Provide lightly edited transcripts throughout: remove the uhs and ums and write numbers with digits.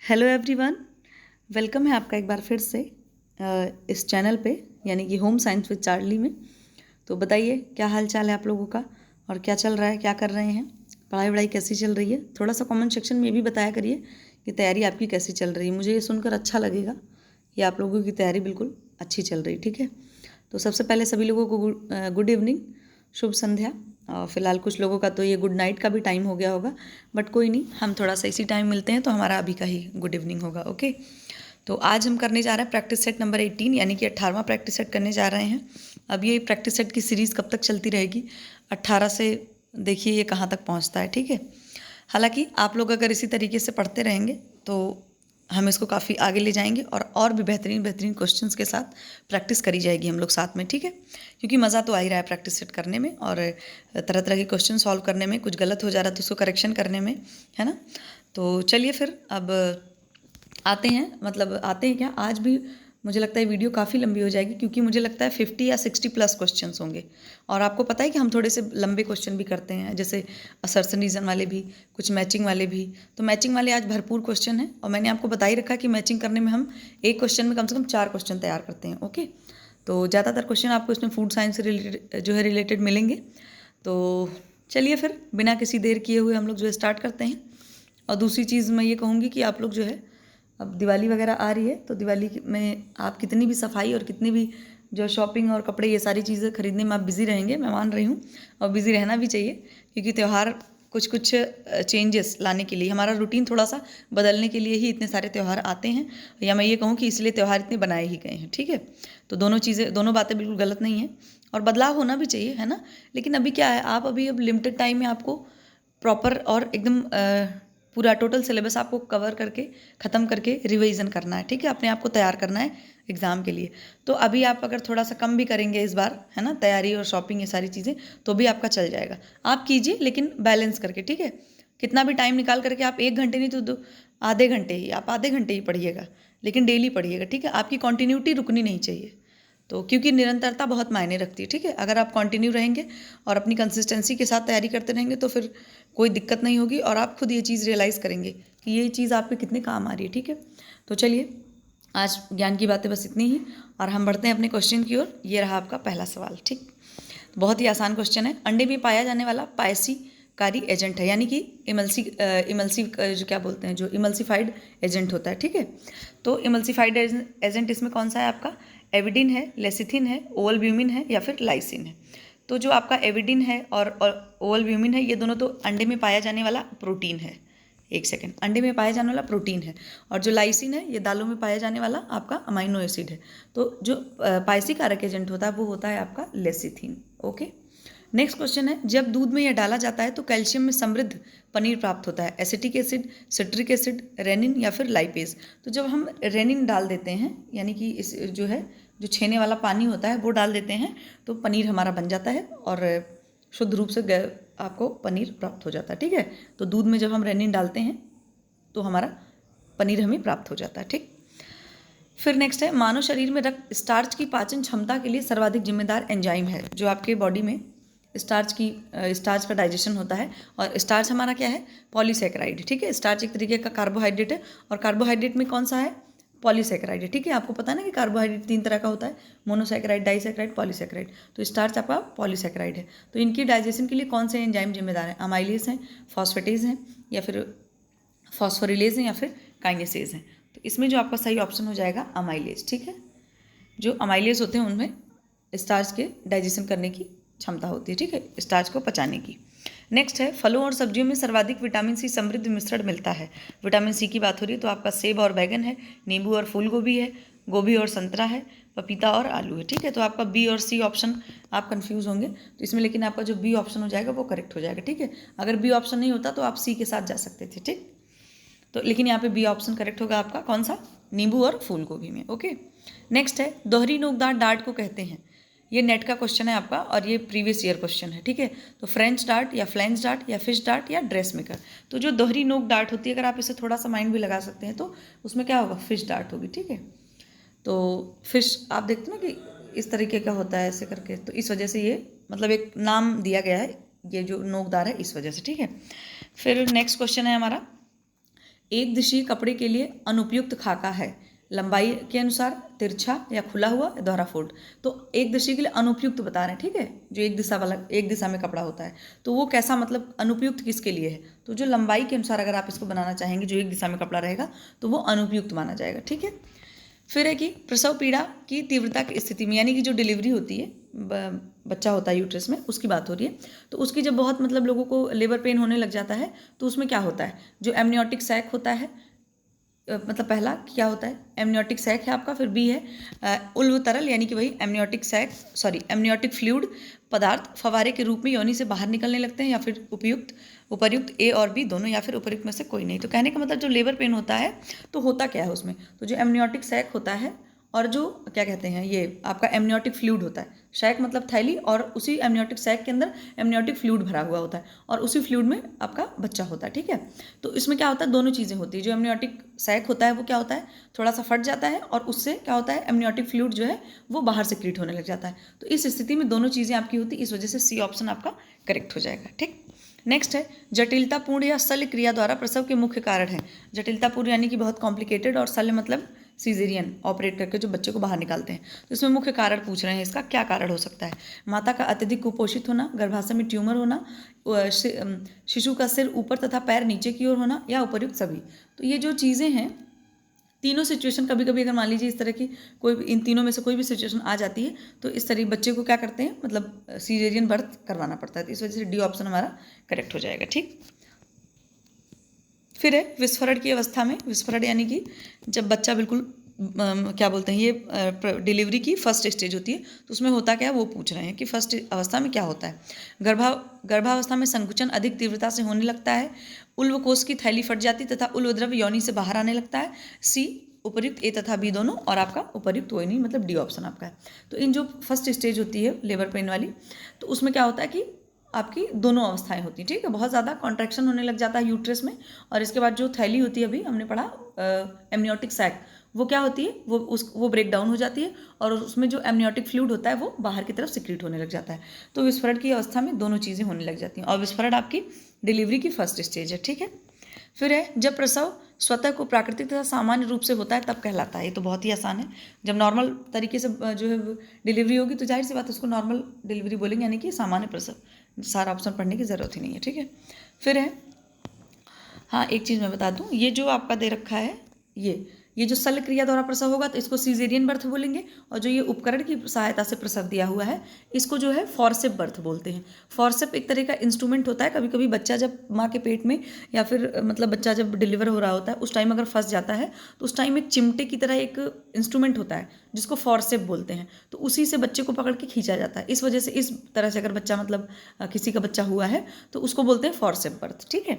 Hello everyone, welcome है आपका एक बार फिर से इस चैनल पे यानी कि होम साइंस विद चार्ली में। तो बताइए क्या हाल चाल है आप लोगों का और क्या चल रहा है, क्या कर रहे हैं, पढ़ाई वढ़ाई कैसी चल रही है। थोड़ा सा कमेंट सेक्शन में ये भी बताया करिए कि तैयारी आपकी कैसी चल रही है। मुझे ये सुनकर अच्छा लगेगा कि आप लोगों की तैयारी बिल्कुल अच्छी चल रही, ठीक है। तो सबसे पहले सभी लोगों को गुड इवनिंग, शुभ संध्या। और फिलहाल कुछ लोगों का तो ये गुड नाइट का भी टाइम हो गया होगा, बट कोई नहीं, हम थोड़ा सा इसी टाइम मिलते हैं तो हमारा अभी का ही गुड इवनिंग होगा। ओके, तो आज हम करने जा रहे हैं प्रैक्टिस सेट नंबर 18 यानी कि 18वां प्रैक्टिस सेट करने जा रहे हैं। अब ये प्रैक्टिस सेट की सीरीज़ कब तक चलती रहेगी, 18 से देखिए ये कहाँ तक पहुँचता है, ठीक है। हालांकि आप लोग अगर इसी तरीके से पढ़ते रहेंगे तो हम इसको काफ़ी आगे ले जाएंगे और भी बेहतरीन बेहतरीन क्वेश्चंस के साथ प्रैक्टिस करी जाएगी हम लोग साथ में, ठीक है। क्योंकि मज़ा तो आ ही रहा है प्रैक्टिस सेट करने में और तरह तरह के क्वेश्चन सॉल्व करने में। कुछ गलत हो जा रहा है तो उसको करेक्शन करने में, है ना। तो चलिए फिर अब आते हैं क्या, आज भी मुझे लगता है वीडियो काफ़ी लंबी हो जाएगी क्योंकि मुझे लगता है 50 या 60 प्लस क्वेश्चंस होंगे। और आपको पता है कि हम थोड़े से लंबे क्वेश्चन भी करते हैं, जैसे असर्शन रीजन वाले भी, कुछ मैचिंग वाले भी। तो मैचिंग वाले आज भरपूर क्वेश्चन हैं और मैंने आपको बता ही रखा कि मैचिंग करने में हम एक क्वेश्चन में कम से कम 4 क्वेश्चन तैयार करते हैं। ओके, तो ज़्यादातर क्वेश्चन आपको इसमें फूड साइंस से रिलेटेड मिलेंगे। तो चलिए फिर बिना किसी देर किए हुए हम लोग जो है स्टार्ट करते हैं। और दूसरी चीज़ मैं ये कहूँगी कि आप लोग जो है, अब दिवाली वगैरह आ रही है तो दिवाली में आप कितनी भी सफाई और कितनी भी जो शॉपिंग और कपड़े ये सारी चीज़ें खरीदने में आप बिज़ी रहेंगे, मैं मान रही हूँ, और बिज़ी रहना भी चाहिए क्योंकि त्यौहार कुछ कुछ चेंजेस लाने के लिए, हमारा रूटीन थोड़ा सा बदलने के लिए ही इतने सारे त्यौहार आते हैं, या मैं ये कहूँ कि इसलिए त्यौहार इतने बनाए ही गए हैं, ठीक है। तो दोनों बातें बिल्कुल गलत नहीं हैं और बदलाव होना भी चाहिए, है ना। लेकिन अभी क्या है, आप अभी अब लिमिटेड टाइम में आपको प्रॉपर और एकदम पूरा टोटल सिलेबस आपको कवर करके ख़त्म करके रिवीजन करना है, ठीक है। अपने आप को तैयार करना है एग्ज़ाम के लिए। तो अभी आप अगर थोड़ा सा कम भी करेंगे इस बार, है ना, तैयारी और शॉपिंग ये सारी चीज़ें, तो भी आपका चल जाएगा। आप कीजिए लेकिन बैलेंस करके, ठीक है। कितना भी टाइम निकाल करके आप 1 घंटे नहीं तो आधे घंटे ही, आप आधे घंटे ही पढ़िएगा, लेकिन डेली पढ़िएगा, ठीक है। आपकी कॉन्टीन्यूटी रुकनी नहीं चाहिए, तो क्योंकि निरंतरता बहुत मायने रखती है, ठीक है। अगर आप कंटिन्यू रहेंगे और अपनी कंसिस्टेंसी के साथ तैयारी करते रहेंगे तो फिर कोई दिक्कत नहीं होगी और आप खुद ये चीज़ रियलाइज़ करेंगे कि ये चीज़ आपके कितने काम आ रही है, ठीक है। तो चलिए आज ज्ञान की बातें बस इतनी ही और हम बढ़ते हैं अपने क्वेश्चन की ओर। ये रहा आपका पहला सवाल, ठीक। बहुत ही आसान क्वेश्चन है। अंडे में पाया जाने वाला पायसीकारी एजेंट है, यानी कि इमल्सी जो क्या बोलते हैं, जो इमल्सिफाइड एजेंट होता है, ठीक है। तो इमल्सिफाइड एजेंट इसमें कौन सा है आपका, एविडिन है, लेसिथिन है, ओवलब्यूमिन है या फिर लाइसिन है। तो जो आपका एविडिन है और ओवलब्यूमिन है, ये दोनों तो अंडे में पाया जाने वाला प्रोटीन है। एक सेकेंड, अंडे में पाया जाने वाला प्रोटीन है और जो लाइसिन है ये दालों में पाया जाने वाला आपका अमाइनो एसिड है। तो जो पायसीकारक एजेंट होता है वो होता है आपका लेसिथिन। ओके, नेक्स्ट क्वेश्चन है, जब दूध में यह डाला जाता है तो कैल्शियम में समृद्ध पनीर प्राप्त होता है, acetic acid, citric acid, rennin या फिर लाइपेज। तो जब हम रेनिन डाल देते हैं, यानी कि इस जो है जो छेने वाला पानी होता है वो डाल देते हैं, तो पनीर हमारा बन जाता है और शुद्ध रूप से आपको पनीर प्राप्त हो जाता है, ठीक है। तो दूध में जब हम रेनिन डालते हैं तो हमारा पनीर हमें प्राप्त हो जाता है, ठीक। फिर नेक्स्ट है, मानव शरीर में रक्त स्टार्च की पाचन क्षमता के लिए सर्वाधिक जिम्मेदार एंजाइम है। जो आपके बॉडी में स्टार्च का डाइजेशन होता है, और स्टार्च हमारा क्या है, पॉलीसेकेराइड, ठीक है। स्टार्च एक तरीके का कार्बोहाइड्रेट है और कार्बोहाइड्रेट में कौन सा है, पॉलीसेकेराइड है, ठीक है। आपको पता है ना कि कार्बोहाइड्रेट 3 तरह का होता है, मोनोसेकेराइड, डाइसेकेराइड, पॉलीसेकेराइड। तो स्टार्च आपका पॉलीसेकेराइड है। तो इनकी डाइजेशन के लिए कौन से एंजाइम जिम्मेदार हैं, अमाइलेज हैं, फॉस्फेटेज हैं या फिर फॉस्फोरिलेज हैं या फिर काइनेसेज हैं। तो इसमें जो आपका सही ऑप्शन हो जाएगा अमाइलेज, ठीक है। जो अमाइलेज होते हैं उनमें स्टार्च के डाइजेशन करने की क्षमता होती है, ठीक है, स्टार्च को पचाने की। नेक्स्ट है, फलों और सब्जियों में सर्वाधिक विटामिन सी समृद्ध मिश्रण मिलता है। विटामिन सी की बात हो रही है तो आपका सेब और बैगन है, नींबू और फूल गोभी है, गोभी और संतरा है, पपीता और आलू है, ठीक है। तो आपका बी और सी ऑप्शन आप कंफ्यूज होंगे तो इसमें, लेकिन आपका जो बी ऑप्शन हो जाएगा वो करेक्ट हो जाएगा, ठीक है। अगर बी ऑप्शन नहीं होता तो आप सी के साथ जा सकते थे, ठीक। तो लेकिन यहाँ पे बी ऑप्शन करेक्ट होगा आपका, कौन सा, नींबू और फूल गोभी में। ओके, नेक्स्ट है, दोहरी नोकदार डार्ट को कहते हैं। ये नेट का क्वेश्चन है आपका और ये प्रीवियस ईयर क्वेश्चन है, ठीक है। तो फ्रेंच डार्ट या फ्लैंस डार्ट या फिश डार्ट या ड्रेस मेकर। तो जो दोहरी नोक डार्ट होती है, अगर आप इसे थोड़ा सा माइंड भी लगा सकते हैं तो उसमें क्या होगा, फिश डार्ट होगी, ठीक है। तो फिश आप देखते ना कि इस तरीके का होता है ऐसे करके, तो इस वजह से ये मतलब एक नाम दिया गया है, ये जो नोकदार है इस वजह से, ठीक है। फिर नेक्स्ट क्वेश्चन है हमारा, एक दिशीय कपड़े के लिए अनुपयुक्त खाका है, लंबाई के अनुसार, तिरछा या खुला हुआ या दोहरा फोल्ड। तो एक दिशा के लिए अनुपयुक्त बता रहे हैं, ठीक है, जो एक दिशा वाला एक दिशा में कपड़ा होता है, तो वो कैसा, मतलब अनुपयुक्त किसके लिए है, तो जो लंबाई के अनुसार अगर आप इसको बनाना चाहेंगे जो एक दिशा में कपड़ा रहेगा तो वो अनुपयुक्त माना जाएगा, ठीक है। फिर है कि प्रसव पीड़ा की तीव्रता की स्थिति में, यानी कि जो डिलीवरी होती है, बच्चा होता है यूट्रस में, उसकी बात हो रही है, तो उसकी जब बहुत मतलब लोगों को लेबर पेन होने लग जाता है तो उसमें क्या होता है, जो एमनियोटिक सैक होता है, मतलब पहला क्या होता है, एमनियोटिक सैक है आपका, फिर बी है उल्व तरल, यानी कि वही एमनियोटिक फ्लूइड पदार्थ फवारे के रूप में योनि से बाहर निकलने लगते हैं, या फिर उपर्युक्त ए और बी दोनों, या फिर उपर्युक्त में से कोई नहीं। तो कहने का मतलब जो लेबर पेन होता है तो होता क्या है उसमें, तो जो एमनियोटिक सैक होता है और जो क्या कहते हैं ये आपका एमनियोटिक फ्लूइड होता है, सैक मतलब थैली, और उसी एमनियोटिक सैक के अंदर एमनियोटिक फ्लूइड भरा हुआ होता है और उसी फ्लूइड में आपका बच्चा होता है, ठीक है। तो इसमें क्या होता है, दोनों चीज़ें होती है, जो एमनियोटिक सैक होता है वो क्या होता है, थोड़ा सा फट जाता है और उससे क्या होता है, एमनियोटिक फ्लूइड जो है वो बाहर से क्रीट होने लग जाता है। तो इस स्थिति में दोनों चीज़ें आपकी होती, इस वजह से सी ऑप्शन आपका करेक्ट हो जाएगा, ठीक। नेक्स्ट है जटिलतापूर्ण या शल्य क्रिया द्वारा प्रसव के मुख्य कारण है। जटिलतापूर्ण यानी कि बहुत कॉम्प्लिकेटेड, और शल्य मतलब सीजेरियन ऑपरेट करके जो बच्चे को बाहर निकालते हैं। तो इसमें मुख्य कारण पूछ रहे हैं, इसका क्या कारण हो सकता है, माता का अत्यधिक कुपोषित होना, गर्भाशय में ट्यूमर होना, शिशु का सिर ऊपर तथा पैर नीचे की ओर होना, या उपर्युक्त सभी। तो ये जो चीज़ें हैं, तीनों सिचुएशन, कभी कभी अगर मान लीजिए इस तरह की कोई इन तीनों में से कोई भी सिचुएशन आ जाती है तो इस तरह बच्चे को क्या करते हैं, मतलब सीजेरियन बर्थ करवाना पड़ता है। तो इस वजह से डी ऑप्शन हमारा करेक्ट हो जाएगा, ठीक। फिर है विस्फरण की अवस्था में, विस्फरण यानी कि जब बच्चा बिल्कुल क्या बोलते हैं, ये डिलीवरी की फर्स्ट स्टेज होती है, तो उसमें होता क्या है वो पूछ रहे हैं कि फर्स्ट अवस्था में क्या होता है। गर्भावस्था में संकुचन अधिक तीव्रता से होने लगता है, उल्व कोष की थैली फट जाती तथा उल्व द्रव्य योनि से बाहर आने लगता है। सी उपर्युक्त ए तथा बी दोनों, और आपका उपर्युक्त कोई नहीं, मतलब डी ऑप्शन आपका है। तो इन जो फर्स्ट स्टेज होती है लेबर पेन वाली, तो उसमें क्या होता है कि आपकी दोनों अवस्थाएं होती हैं, ठीक है, बहुत ज़्यादा कॉन्ट्रैक्शन होने लग जाता है यूट्रस में, और इसके बाद जो थैली होती है, अभी हमने पढ़ा एमनियोटिक सैक, वो क्या होती है, वो ब्रेक डाउन हो जाती है और उसमें जो एमनियोटिक फ्लूइड होता है वो बाहर की तरफ सिक्रीट होने लग जाता है। तो विस्फरण की अवस्था में दोनों चीज़ें होने लग जाती हैं, और विस्फरण आपकी डिलीवरी की फर्स्ट स्टेज है, ठीक है। फिर है जब प्रसव स्वतः को प्राकृतिक तथा सामान्य रूप से होता है तब कहलाता है। ये तो बहुत ही आसान है, जब नॉर्मल तरीके से जो है डिलीवरी होगी तो जाहिर सी बात है उसको नॉर्मल डिलीवरी बोलेंगे, यानी कि सामान्य प्रसव। सारा ऑप्शन पढ़ने की ज़रूरत ही नहीं है, ठीक है। फिर है, हाँ एक चीज़ मैं बता दूँ, ये जो आपका दे रखा है, ये जो शल्य क्रिया द्वारा प्रसव होगा तो इसको सीजेरियन बर्थ बोलेंगे, और जो ये उपकरण की सहायता से प्रसव दिया हुआ है इसको जो है फॉरसेप बर्थ बोलते हैं। फॉरसेप एक तरह का इंस्ट्रूमेंट होता है, कभी कभी बच्चा जब माँ के पेट में या फिर मतलब बच्चा जब डिलीवर हो रहा होता है उस टाइम अगर फंस जाता है तो उस टाइम एक चिमटे की तरह एक इंस्ट्रूमेंट होता है जिसको फॉरसेप बोलते हैं, तो उसी से बच्चे को पकड़ के खींचा जाता है। इस वजह से इस तरह से अगर बच्चा मतलब किसी का बच्चा हुआ है तो उसको बोलते हैं फॉरसेप बर्थ, ठीक है।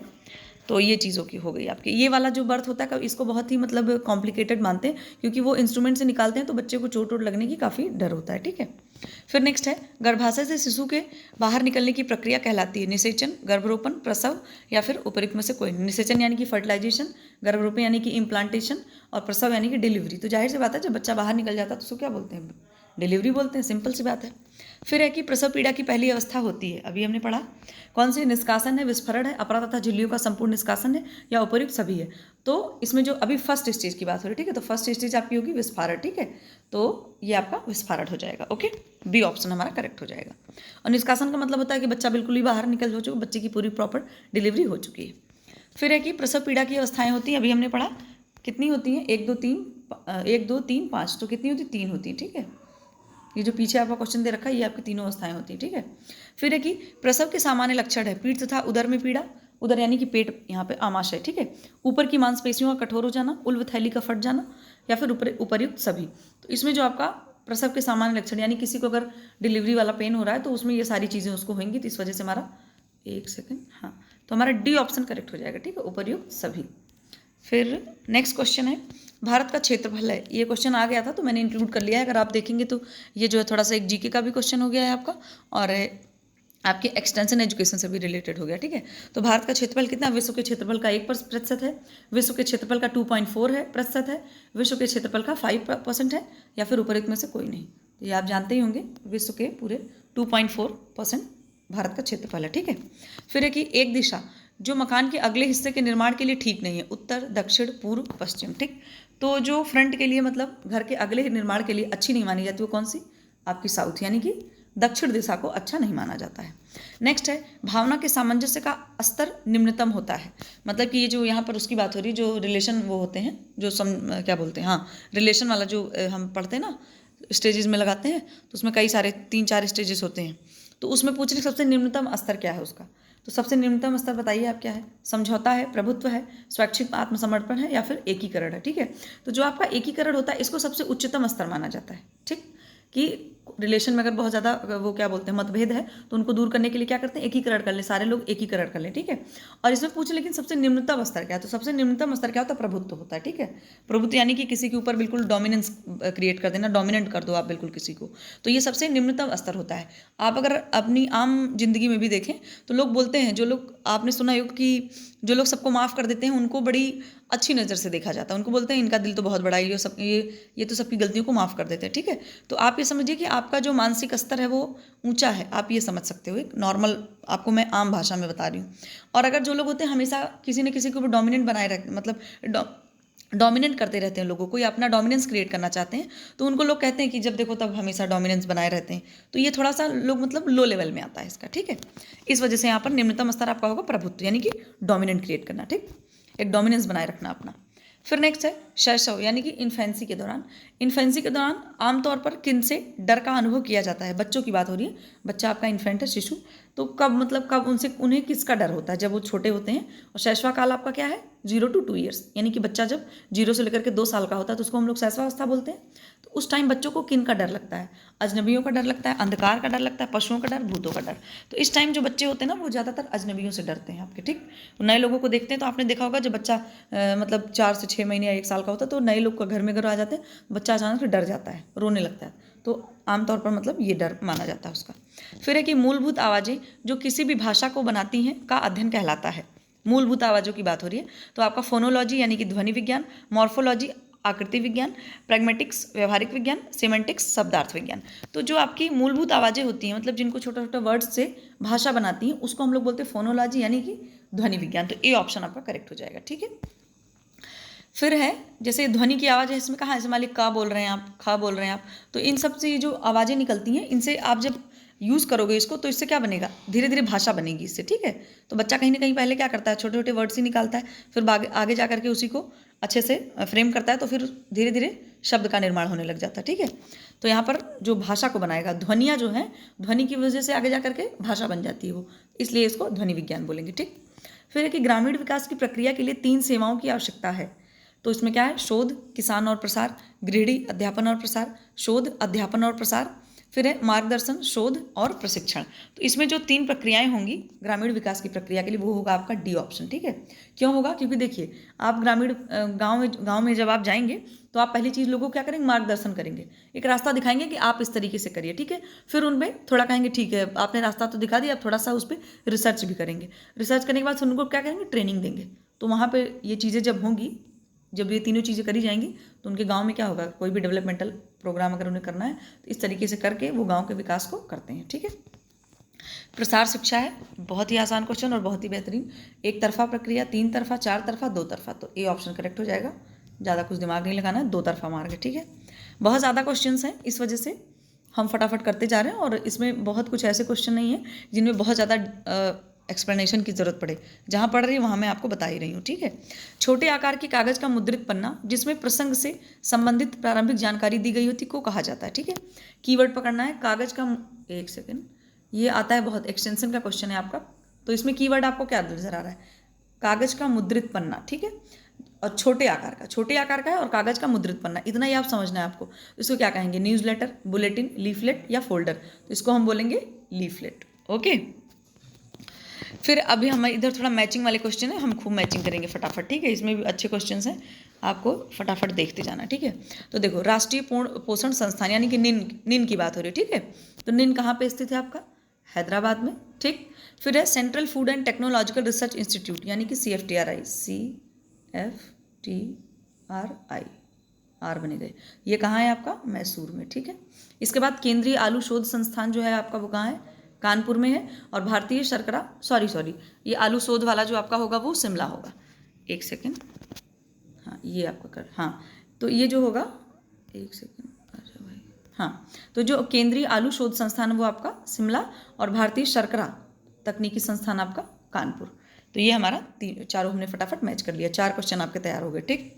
तो ये चीज़ों की हो गई आपकी। ये वाला जो बर्थ होता है इसको बहुत ही मतलब कॉम्प्लिकेटेड मानते हैं, क्योंकि वो इंस्ट्रूमेंट से निकालते हैं तो बच्चे को चोट वोट लगने की काफ़ी डर होता है, ठीक है। फिर नेक्स्ट है गर्भाशय से शिशु के बाहर निकलने की प्रक्रिया कहलाती है निषेचन, गर्भरोपण, प्रसव, या फिर उपयुक्त में से कोई। निषेचन यानी कि फर्टिलाइजेशन, गर्भरोपण यानी कि इम्प्लांटेशन, और प्रसव यानी कि डिलीवरी। तो जाहिर सी बात है जब बच्चा बाहर निकल जाता है तो उसको क्या बोलते हैं, डिलीवरी बोलते हैं, सिंपल सी बात है। फिर है कि प्रसव पीड़ा की पहली अवस्था होती है, अभी हमने पढ़ा कौन सी, निष्कासन है, विस्फरण है, अपरा तथा झिल्लियों का संपूर्ण निष्कासन है, या उपयुक्त सभी है। तो इसमें जो अभी फर्स्ट स्टेज की बात हो रही है, ठीक है, तो फर्स्ट स्टेज आपकी होगी विस्फारण, ठीक है, तो ये आपका विस्फारण हो जाएगा, ओके, बी ऑप्शन हमारा करेक्ट हो जाएगा। और निष्कासन का मतलब होता है कि बच्चा बिल्कुल ही बाहर निकल हो चुका, बच्चे की पूरी प्रॉपर डिलीवरी हो चुकी है। फिर है कि प्रसव पीड़ा की अवस्थाएं होती हैं, अभी हमने पढ़ा कितनी होती हैं, 1 2 3 5, तो कितनी होती है, 3 होती है, ठीक है। ये जो पीछे आपका क्वेश्चन दे रखा है ये आपकी तीनों अवस्थाएं होती हैं, ठीक है। फिर है कि प्रसव के सामान्य लक्षण है पीठ तथा उदर में पीड़ा, उदर यानी कि पेट, यहाँ पे आमाशय, ठीक है, ऊपर की मांसपेशियों का कठोर हो जाना, उल्व थैली का फट जाना, या फिर उपर्युक्त सभी। तो इसमें जो आपका प्रसव के सामान्य लक्षण, यानी किसी को अगर डिलीवरी वाला पेन हो रहा है तो उसमें ये सारी चीज़ें उसको होंगी, तो इस वजह से हमारा एक सेकेंड, हाँ, तो हमारा डी ऑप्शन करेक्ट हो जाएगा, ठीक है, उपर्युक्त सभी। फिर नेक्स्ट क्वेश्चन है भारत का क्षेत्रफल है, ये क्वेश्चन आ गया था तो मैंने इंक्लूड कर लिया है, अगर आप देखेंगे तो ये जो है थोड़ा सा एक जीके का भी क्वेश्चन हो गया है आपका, और आपके एक्सटेंशन एजुकेशन से भी रिलेटेड हो गया, ठीक है। तो भारत का क्षेत्रफल कितना, विश्व के क्षेत्रफल का 1% है, विश्व के क्षेत्रफल का 2.4% है, विश्व के क्षेत्रफल का 5% है, या फिर उपयुक्त में से कोई नहीं। तो ये आप जानते ही होंगे, विश्व के पूरे 2.4% भारत का क्षेत्रफल है, ठीक है। फिर है कि एक दिशा जो मकान के अगले हिस्से के निर्माण के लिए ठीक नहीं है, उत्तर, दक्षिण, पूर्व, पश्चिम। ठीक, तो जो फ्रंट के लिए मतलब घर के अगले निर्माण के लिए अच्छी नहीं मानी जाती वो कौन सी? आपकी साउथ, यानी कि दक्षिण दिशा को अच्छा नहीं माना जाता है। नेक्स्ट है भावना के सामंजस्य का स्तर निम्नतम होता है। मतलब कि ये जो यहाँ पर उसकी बात हो रही है, जो रिलेशन वो होते हैं, जो क्या बोलते हैं, हाँ रिलेशन वाला जो हम पढ़ते हैं ना, स्टेजेस में लगाते हैं, तो उसमें कई सारे 3-4 स्टेजेस होते हैं। तो उसमें पूछ रही सबसे निम्नतम स्तर क्या है उसका। तो सबसे निम्नतम स्तर बताइए आप क्या है? समझौता है, प्रभुत्व है, स्वैच्छिक आत्मसमर्पण है, या फिर एकीकरण है। ठीक है, तो जो आपका एकीकरण होता है इसको सबसे उच्चतम स्तर माना जाता है। ठीक, कि रिलेशन में अगर बहुत ज़्यादा वो क्या बोलते हैं मतभेद है तो उनको दूर करने के लिए क्या करते हैं? एकीकरण कर ले, सारे लोग एकीकरण कर ले। ठीक है, और इसमें पूछे लेकिन सबसे निम्नतम स्तर क्या है? तो सबसे निम्नतम स्तर क्या होता है? प्रभुत्व होता है। ठीक है, प्रभुत्व यानी कि किसी के ऊपर बिल्कुल डोमिनेंस क्रिएट कर देना, डोमिनेंट कर दो आप बिल्कुल किसी को, तो ये सबसे निम्नतम स्तर होता है। आप अगर अपनी आम जिंदगी में भी देखें तो लोग बोलते हैं, जो लोग आपने सुना हो कि जो लोग सबको माफ़ कर देते हैं उनको बड़ी अच्छी नज़र से देखा जाता है, उनको बोलते हैं इनका दिल तो बहुत बड़ा है, ये तो सबकी गलतियों को माफ़ कर देते हैं। ठीक है, तो आप ये समझिए कि आपका जो मानसिक स्तर है वो ऊंचा है, आप ये समझ सकते हो। एक नॉर्मल आपको मैं आम भाषा में बता रही हूँ। और अगर जो लोग होते हैं हमेशा किसी न किसी के ऊपर डोमिनेंट बनाए रख मतलब डोमिनेंट करते रहते हैं लोगों को, या अपना डोमिनेंस क्रिएट करना चाहते हैं, तो उनको लोग कहते हैं कि जब देखो तब हमेशा डोमिनेंस बनाए रहते हैं। तो ये थोड़ा सा लोग मतलब लो लेवल में आता है इसका। ठीक है, इस वजह से यहाँ पर निम्नतम स्तर आपका होगा प्रभुत्व, यानी कि डोमिनेंट क्रिएट करना। ठीक, एक डोमिनेंस बनाए रखना अपना। फिर नेक्स्ट है शैशव, यानी कि इन्फेंसी के दौरान। इन्फेंसी के दौरान आमतौर पर किन से डर का अनुभव किया जाता है? बच्चों की बात हो रही है, बच्चा आपका इन्फेंट है, शिशु, तो कब मतलब कब उन्हें किसका डर होता है? जब वो छोटे होते हैं। और शैशवा काल आपका क्या है? 0 to 2 ईयर्स, यानी कि बच्चा जब 0 से लेकर के 2 साल का होता है तो उसको हम लोग शैशवावस्था बोलते हैं। तो उस टाइम बच्चों को किन का डर लगता है? अजनबियों का डर लगता है, अंधकार का डर लगता है, पशुओं का डर, भूतों का डर। तो इस टाइम जो बच्चे होते हैं ना वो ज़्यादातर अजनबियों से डरते हैं आपके। ठीक, नए लोगों को देखते हैं तो आपने देखा होगा जब बच्चा मतलब 4 से 6 महीने या 1 साल का होता है तो नए लोग का घर में अगर आ जाते हैं, बच्चा अचानक से डर जाता है, रोने लगता है। तो आमतौर पर मतलब ये डर माना जाता है उसका। फिर है कि मूलभूत आवाज़ें जो किसी भी भाषा को बनाती हैं का अध्ययन कहलाता है। मूलभूत आवाज़ों की बात हो रही है तो आपका फोनोलॉजी यानी कि ध्वनि विज्ञान, मॉर्फोलॉजी आकृति विज्ञान, प्रैग्मेटिक्स व्यवहारिक विज्ञान, सिमेंटिक्स शब्दार्थ विज्ञान। तो जो आपकी मूलभूत आवाज़ें होती हैं मतलब जिनको छोटा छोटा वर्ड्स से भाषा बनाती हैं उसको हम लोग बोलते हैं फोनोलॉजी यानी कि ध्वनि विज्ञान। तो ए ऑप्शन आपका करेक्ट हो जाएगा। ठीक है, फिर है जैसे ध्वनि की आवाज़ है, इसमें कहाँ जैसे मालिक का बोल रहे हैं आप, खा बोल रहे हैं आप, तो इन सब से जो आवाज़ें निकलती हैं इनसे आप जब यूज़ करोगे इसको तो इससे क्या बनेगा? धीरे धीरे भाषा बनेगी इससे। ठीक है, तो बच्चा कहीं ना कहीं पहले क्या करता है? छोटे छोटे वर्ड्स ही निकालता है, फिर आगे जा करके उसी को अच्छे से फ्रेम करता है, तो फिर धीरे धीरे शब्द का निर्माण होने लग जाता है। ठीक है, तो यहाँ पर जो भाषा को बनाएगा, ध्वनियाँ जो हैं, ध्वनि की वजह से आगे जा करके भाषा बन जाती है वो, इसलिए इसको ध्वनि विज्ञान बोलेंगे। ठीक, फिर है कि ग्रामीण विकास की प्रक्रिया के लिए 3 सेवाओं की आवश्यकता है। तो इसमें क्या है? शोध, किसान और प्रसार, गृहिणी, अध्यापन और प्रसार, शोध, अध्यापन और प्रसार, फिर है मार्गदर्शन, शोध और प्रशिक्षण। तो इसमें जो 3 प्रक्रियाएं होंगी ग्रामीण विकास की प्रक्रिया के लिए वो होगा आपका डी ऑप्शन। ठीक है, क्यों होगा? क्योंकि देखिए आप ग्रामीण गांव में जब आप जाएंगे तो आप पहली चीज़ लोगों को क्या करेंगे? मार्गदर्शन करेंगे, एक रास्ता दिखाएंगे कि आप इस तरीके से करिए। ठीक है, फिर उनमें थोड़ा कहेंगे ठीक है आपने रास्ता तो दिखा दिया, आप थोड़ा सा उस पर रिसर्च भी करेंगे। रिसर्च करने के बाद उनको क्या करेंगे? ट्रेनिंग देंगे। तो वहाँ पर ये चीज़ें जब होंगी, जब ये तीनों चीज़ें करी जाएंगी तो उनके गांव में क्या होगा? कोई भी डेवलपमेंटल प्रोग्राम अगर उन्हें करना है तो इस तरीके से करके वो गांव के विकास को करते हैं। ठीक है, प्रसार शिक्षा है, बहुत ही आसान क्वेश्चन और बहुत ही बेहतरीन। एक तरफा प्रक्रिया, 3 तरफा, 4 तरफा, 2 तरफा, तो ए ऑप्शन करेक्ट हो जाएगा। ज़्यादा कुछ दिमाग नहीं लगाना है, 2 तरफा मार्ग है। ठीक है, बहुत ज़्यादा क्वेश्चन हैं, इस वजह से हम फटाफट करते जा रहे हैं और इसमें बहुत कुछ ऐसे क्वेश्चन नहीं है जिनमें बहुत ज़्यादा एक्सप्लेनेशन की जरूरत पड़े। जहाँ पढ़ रही हूँ वहाँ मैं आपको बता ही रही हूँ। ठीक है, छोटे आकार की कागज़ का मुद्रित पन्ना जिसमें प्रसंग से संबंधित प्रारंभिक जानकारी दी गई होती को कहा जाता है। ठीक है, कीवर्ड पकड़ना है, कागज़ का, एक सेकेंड, ये आता है बहुत एक्सटेंशन का क्वेश्चन है आपका, तो इसमें कीवर्ड आपको क्या नजर आ रहा है? कागज़ का मुद्रित पन्ना। ठीक है, और छोटे आकार का है और कागज़ का मुद्रित पन्ना, इतना ही आप समझना है आपको। इसको क्या कहेंगे? न्यूज़लेटर, बुलेटिन, लीफलेट या फोल्डर? तो इसको हम बोलेंगे लीफलेट। ओके, फिर अभी हम इधर थोड़ा मैचिंग वाले क्वेश्चन है, हम खूब मैचिंग करेंगे फटाफट। ठीक है, इसमें भी अच्छे क्वेश्चन हैं, आपको फटाफट देखते जाना। ठीक है, तो देखो राष्ट्रीय पूर्ण पोषण संस्थान यानी कि निन की बात हो रही है। ठीक है, तो निन कहाँ पे स्थित है आपका? हैदराबाद में। ठीक, फिर है central food and technological research institute यानी कि CFTRI, CFTRI, आर बने गए, ये कहाँ है आपका? मैसूर में। ठीक है, इसके बाद केंद्रीय आलू शोध संस्थान जो है आपका वो कहाँ है? कानपुर में है, और भारतीय शर्करा सॉरी ये आलू शोध वाला जो आपका होगा वो शिमला होगा। एक सेकेंड, हाँ ये आपका कर, हाँ तो ये जो होगा, एक सेकेंड, अच्छा भाई, हाँ तो जो केंद्रीय आलू शोध संस्थान वो आपका शिमला, और भारतीय शर्करा तकनीकी संस्थान आपका कानपुर। तो ये हमारा चारों हमने फटाफट मैच कर लिया, 4 क्वेश्चन आपके तैयार हो गए। ठीक,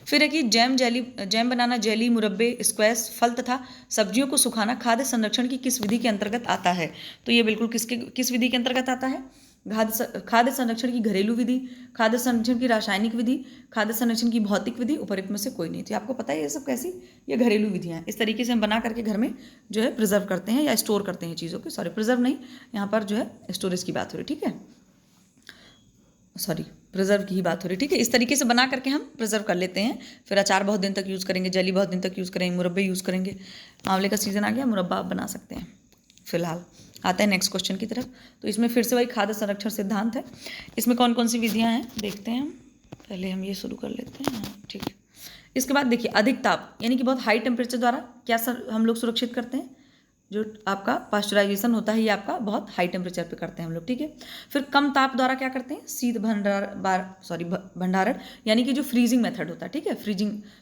फिर है कि जैम बनाना, जेली, मुरब्बे, स्क्वैश, फल तथा सब्जियों को सुखाना खाद्य संरक्षण की किस विधि के अंतर्गत आता है? तो ये बिल्कुल किस विधि के अंतर्गत आता है? खाद्य संरक्षण की घरेलू विधि, खाद्य संरक्षण की रासायनिक विधि, खाद्य संरक्षण की भौतिक विधि, उपरोक्त में से कोई नहीं। तो आपको पता है ये सब कैसी, ये घरेलू विधियां हैं। इस तरीके से हम बना करके घर में जो है प्रिजर्व करते हैं या स्टोर करते हैं चीज़ों को। सॉरी प्रिजर्व नहीं, यहाँ पर जो है स्टोरेज की बात हो रही, ठीक है, सॉरी प्रिजर्व की ही बात हो रही, ठीक है। इस तरीके से बना करके हम प्रिजर्व कर लेते हैं। फिर अचार बहुत दिन तक यूज़ करेंगे, जेली बहुत दिन तक यूज़ करेंगे, मुरब्बे यूज़ करेंगे। आंवले का सीज़न आ गया, मुरब्बा आप बना सकते हैं। फिलहाल आते हैं नेक्स्ट क्वेश्चन की तरफ। तो इसमें फिर से वही खाद्य संरक्षण सिद्धांत है। इसमें कौन कौन सी विधियाँ हैं देखते हैं हम। पहले हम ये शुरू कर लेते हैं, हाँ ठीक है। इसके बाद देखिए, अधिक ताप यानी कि बहुत हाई टेम्परेचर द्वारा क्या हम लोग सुरक्षित करते हैं? जो आपका पास्चराइजेशन होता है ये आपका बहुत हाई टेम्परेचर पे करते हैं हम लोग, ठीक है। फिर कम ताप द्वारा क्या करते हैं? शीत भंडारण यानी कि जो फ्रीजिंग मेथड होता है, ठीक है,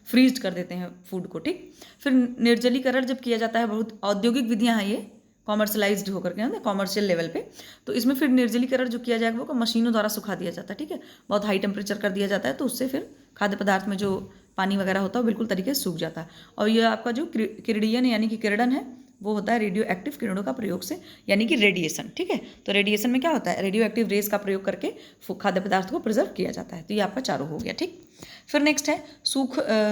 फ्रीज कर देते हैं फूड को, ठीक। फिर निर्जलीकरण जब किया जाता है, बहुत औद्योगिक विधियां हैं ये, कॉमर्शलाइज्ड होकर के ना, कॉमर्शियल लेवल पे। तो इसमें फिर निर्जलीकरण जो किया जाएगा वो मशीनों द्वारा सुखा दिया जाता है, ठीक है, बहुत हाई टेम्परेचर कर दिया जाता है, तो उससे फिर खाद्य पदार्थ में जो पानी वगैरह होता है वो बिल्कुल तरीके से सूख जाता है। और ये आपका जो किरडीयन यानी कि किरणन है वो होता है रेडियो एक्टिव किरणों का प्रयोग से, यानी कि रेडिएशन, ठीक है। तो रेडिएशन में क्या होता है? रेडियो एक्टिव रेज का प्रयोग करके खाद्य पदार्थ को प्रिजर्व किया जाता है। तो ये आपका चारों हो गया, ठीक। फिर नेक्स्ट है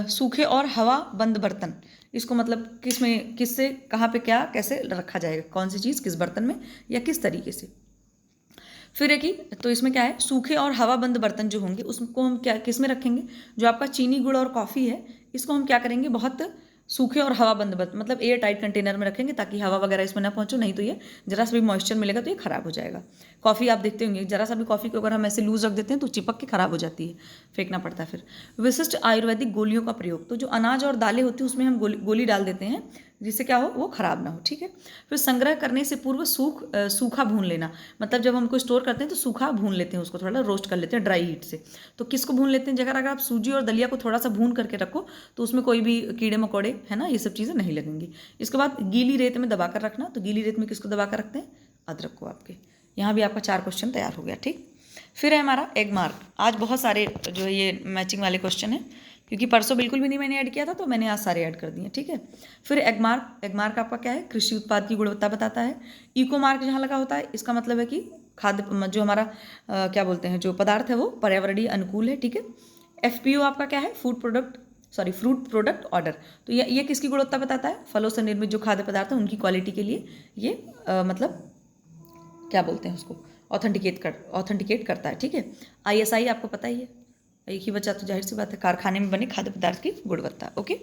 सूखे और हवा बंद बर्तन। इसको मतलब किससे कहाँ पे क्या कैसे रखा जाएगा, कौन सी चीज़ किस बर्तन में या किस तरीके से। फिर है कि तो इसमें क्या है, सूखे और हवा बंद बर्तन जो होंगे उसको हम क्या किस में रखेंगे? जो आपका चीनी, गुड़ और कॉफ़ी है इसको हम क्या करेंगे, बहुत सूखे और हवा बंद बर्तन मतलब एयर टाइट कंटेनर में रखेंगे ताकि हवा वगैरह इसमें ना पहुंचे, नहीं तो ये जरा सा भी मॉइस्चर मिलेगा तो ये खराब हो जाएगा। कॉफ़ी आप देखते होंगे, जरा सा भी कॉफ़ी को अगर हम ऐसे लूज रख देते हैं तो चिपक के खराब हो जाती है, फेंकना पड़ता है। फिर विशिष्ट आयुर्वेदिक गोलियों का प्रयोग, तो जो अनाज और दालें होती है उसमें हम गोली डाल देते हैं जिससे क्या हो, वो खराब ना हो, ठीक है। फिर संग्रह करने से पूर्व सूखा भून लेना, मतलब जब हमको स्टोर करते हैं तो सूखा भून लेते हैं, उसको थोड़ा रोस्ट कर लेते हैं ड्राई हीट से। तो किसको भून लेते हैं? जगह अगर आप सूजी और दलिया को थोड़ा सा भून करके रखो तो उसमें कोई भी कीड़े मकोड़े है ना, ये सब चीज़ें नहीं लगेंगी। इसके बाद गीली रेत में दबा कर रखना, तो गीली रेत में किसको दबा कर रखते हैं? अदरक को आपके। यहाँ भी आपका 4 क्वेश्चन तैयार हो गया, ठीक। फिर है हमारा एग मार्क। आज बहुत सारे जो ये मैचिंग वाले क्वेश्चन हैं, क्योंकि परसों बिल्कुल भी नहीं मैंने ऐड किया था तो मैंने आज सारे ऐड कर दिए, ठीक है। फिर एग मार्क आपका क्या है? कृषि उत्पाद की गुणवत्ता बताता है। इको मार्क जहाँ लगा होता है इसका मतलब है कि खाद्य जो हमारा क्या बोलते हैं जो पदार्थ है वो पर्यावरणीय अनुकूल है, ठीक है। FPO आपका क्या है? Fruit product order. तो ये किसकी गुणवत्ता बताता है? फलों से निर्मित जो खाद्य पदार्थ है उनकी क्वालिटी के लिए ये मतलब क्या बोलते हैं उसको, ऑथेंटिकेट करता है, ठीक है। ISI आपको पता ही है, एक ही बचा तो जाहिर सी बात है, कारखाने में बने खाद्य पदार्थ की गुणवत्ता, ओके।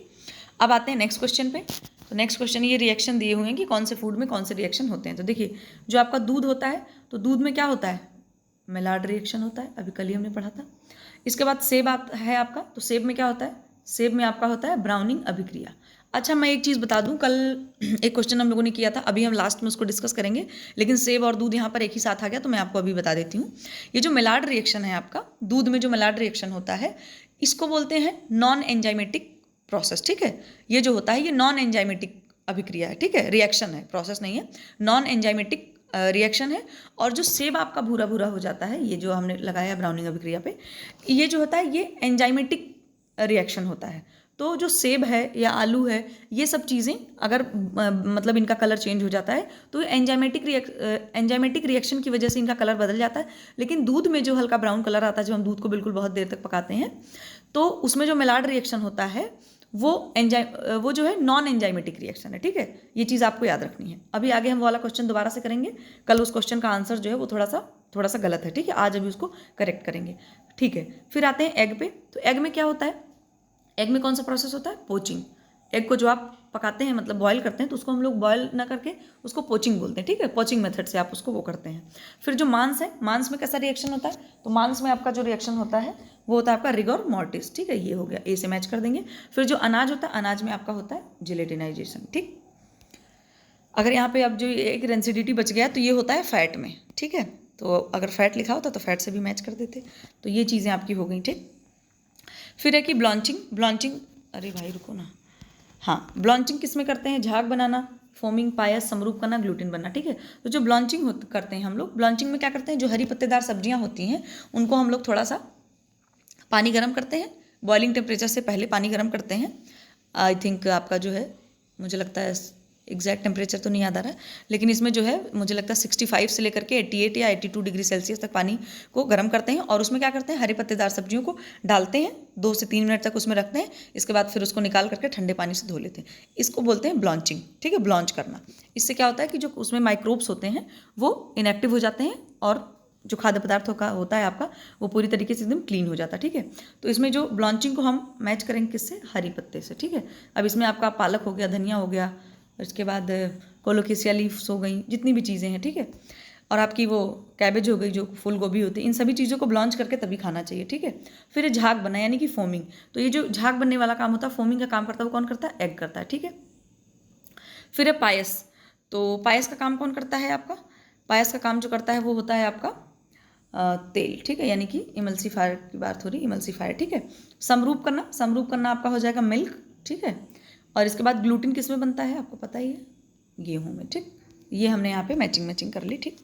अब आते हैं नेक्स्ट क्वेश्चन पे। तो नेक्स्ट क्वेश्चन ये रिएक्शन दिए हुए हैं कि कौन से फूड में कौन से रिएक्शन होते हैं। तो देखिए, जो आपका दूध होता है तो दूध में क्या होता है? मेलार्ड रिएक्शन होता है, अभी कल ही हमने पढ़ा था। इसके बाद सेब है आपका, तो सेब में क्या होता है? सेब में आपका होता है ब्राउनिंग अभिक्रिया। अच्छा, मैं एक चीज़ बता दूं, कल एक क्वेश्चन हम लोगों ने किया था, अभी हम लास्ट में उसको डिस्कस करेंगे, लेकिन सेब और दूध यहाँ पर एक ही साथ आ गया तो मैं आपको अभी बता देती हूँ। ये जो मेलार्ड रिएक्शन है आपका, दूध में जो मेलार्ड रिएक्शन होता है इसको बोलते हैं नॉन एंजाइमेटिक प्रोसेस, ठीक है। ये जो होता है ये नॉन एंजाइमेटिक अभिक्रिया है, ठीक है, रिएक्शन है, प्रोसेस नहीं है, नॉन एंजाइमेटिक रिएक्शन है। और जो सेब आपका भूरा भूरा हो जाता है, ये जो हमने लगाया ब्राउनिंग अभिक्रिया पे, ये जो होता है ये एंजाइमेटिक रिएक्शन होता है। तो जो सेब है या आलू है, ये सब चीज़ें अगर मतलब इनका कलर चेंज हो जाता है तो एंजाइमेटिक रिएक्शन की वजह से इनका कलर बदल जाता है। लेकिन दूध में जो हल्का ब्राउन कलर आता है, जो हम दूध को बिल्कुल बहुत देर तक पकाते हैं, तो उसमें जो मेलार्ड रिएक्शन होता है वो जो है नॉन एंजाइमेटिक रिएक्शन है, ठीक है। ये चीज़ आपको याद रखनी है। अभी आगे हम वाला क्वेश्चन दोबारा से करेंगे, कल उस क्वेश्चन का आंसर जो है वो थोड़ा सा गलत है, ठीक है। आज अभी उसको करेक्ट करेंगे, ठीक है। फिर आते हैं एग पे। तो एग में क्या होता है? एग में कौन सा प्रोसेस होता है? पोचिंग। एग को जो आप पकाते हैं मतलब बॉयल करते हैं तो उसको हम लोग बॉयल ना करके उसको पोचिंग बोलते हैं, ठीक है। पोचिंग मेथड से आप उसको वो करते हैं। फिर जो मांस है, मांस में कैसा रिएक्शन होता है? तो मांस में आपका जो रिएक्शन होता है वो होता है आपका रिगोर मॉर्टिस, ठीक है। ये हो गया, ए से मैच कर देंगे। फिर जो अनाज होता है, अनाज में आपका होता है जिलेटिनाइजेशन, ठीक। अगर यहाँ पे अब जो एक रेंसिडिटी बच गया तो ये होता है फैट में, ठीक है। तो अगर फैट लिखा होता तो फैट से भी मैच कर देते। तो ये चीज़ें आपकी हो गई, ठीक। फिर है कि ब्लॉन्चिंग, अरे भाई रुको ना, हाँ, ब्लॉन्चिंग किस में करते हैं? झाग बनाना, फोमिंग, पायस, समरूप करना, ग्लूटिन बनना, ठीक है। तो जो ब्लॉन्चिंग करते हैं हम लोग, ब्लॉन्चिंग में क्या करते हैं, जो हरी पत्तेदार सब्जियां होती हैं उनको हम लोग थोड़ा सा पानी गर्म करते हैं, बॉइलिंग टेम्परेचर से पहले पानी गर्म करते हैं। आई थिंक आपका जो है, मुझे लगता है एग्जैक्ट टेम्परेचर तो नहीं याद आ रहा है, लेकिन इसमें जो है मुझे लगता है 65 से लेकर के 88 या 82 डिग्री सेल्सियस तक पानी को गर्म करते हैं। और उसमें क्या करते हैं, हरी पत्तेदार सब्जियों को डालते हैं, 2 से 3 मिनट तक उसमें रखते हैं। इसके बाद फिर उसको निकाल करके ठंडे पानी से धो लेते हैं। इसको बोलते हैं ब्लॉन्चिंग, ठीक है, ब्लॉन्च करना। इससे क्या होता है कि जो उसमें माइक्रोब्स होते हैं वो इनएक्टिव हो जाते हैं और जो खाद्य पदार्थों का होता है आपका वो पूरी तरीके से एकदम क्लीन हो जाता है, ठीक है। तो इसमें जो ब्लॉन्चिंग को हम मैच करेंगे किससे? हरी पत्ते से, ठीक है। अब इसमें आपका पालक हो गया, धनिया हो गया, उसके बाद कोलोकेसिया लीव्स हो गई, जितनी भी चीज़ें हैं, ठीक है। और आपकी वो कैबेज हो गई, जो फूल गोभी होती है, इन सभी चीज़ों को ब्लॉन्च करके तभी खाना चाहिए, ठीक है। फिर ये झाग बना यानी कि फोमिंग। तो ये जो झाग बनने वाला काम होता है, फोमिंग का काम करता है, वो कौन करता है? एग करता है, ठीक है। फिर है पायस। तो पायस का काम कौन करता है आपका? पायस का काम जो करता है वो होता है आपका तेल, ठीक है, यानी कि इमल्सीफायर की बात हो रही, इमल्सीफायर, ठीक है। समरूप करना आपका हो जाएगा मिल्क, ठीक है। और इसके बाद ग्लूटिन किस में बनता है आपको पता ही है? गेहूं में, ठीक। ये हमने यहाँ पे मैचिंग कर ली, ठीक।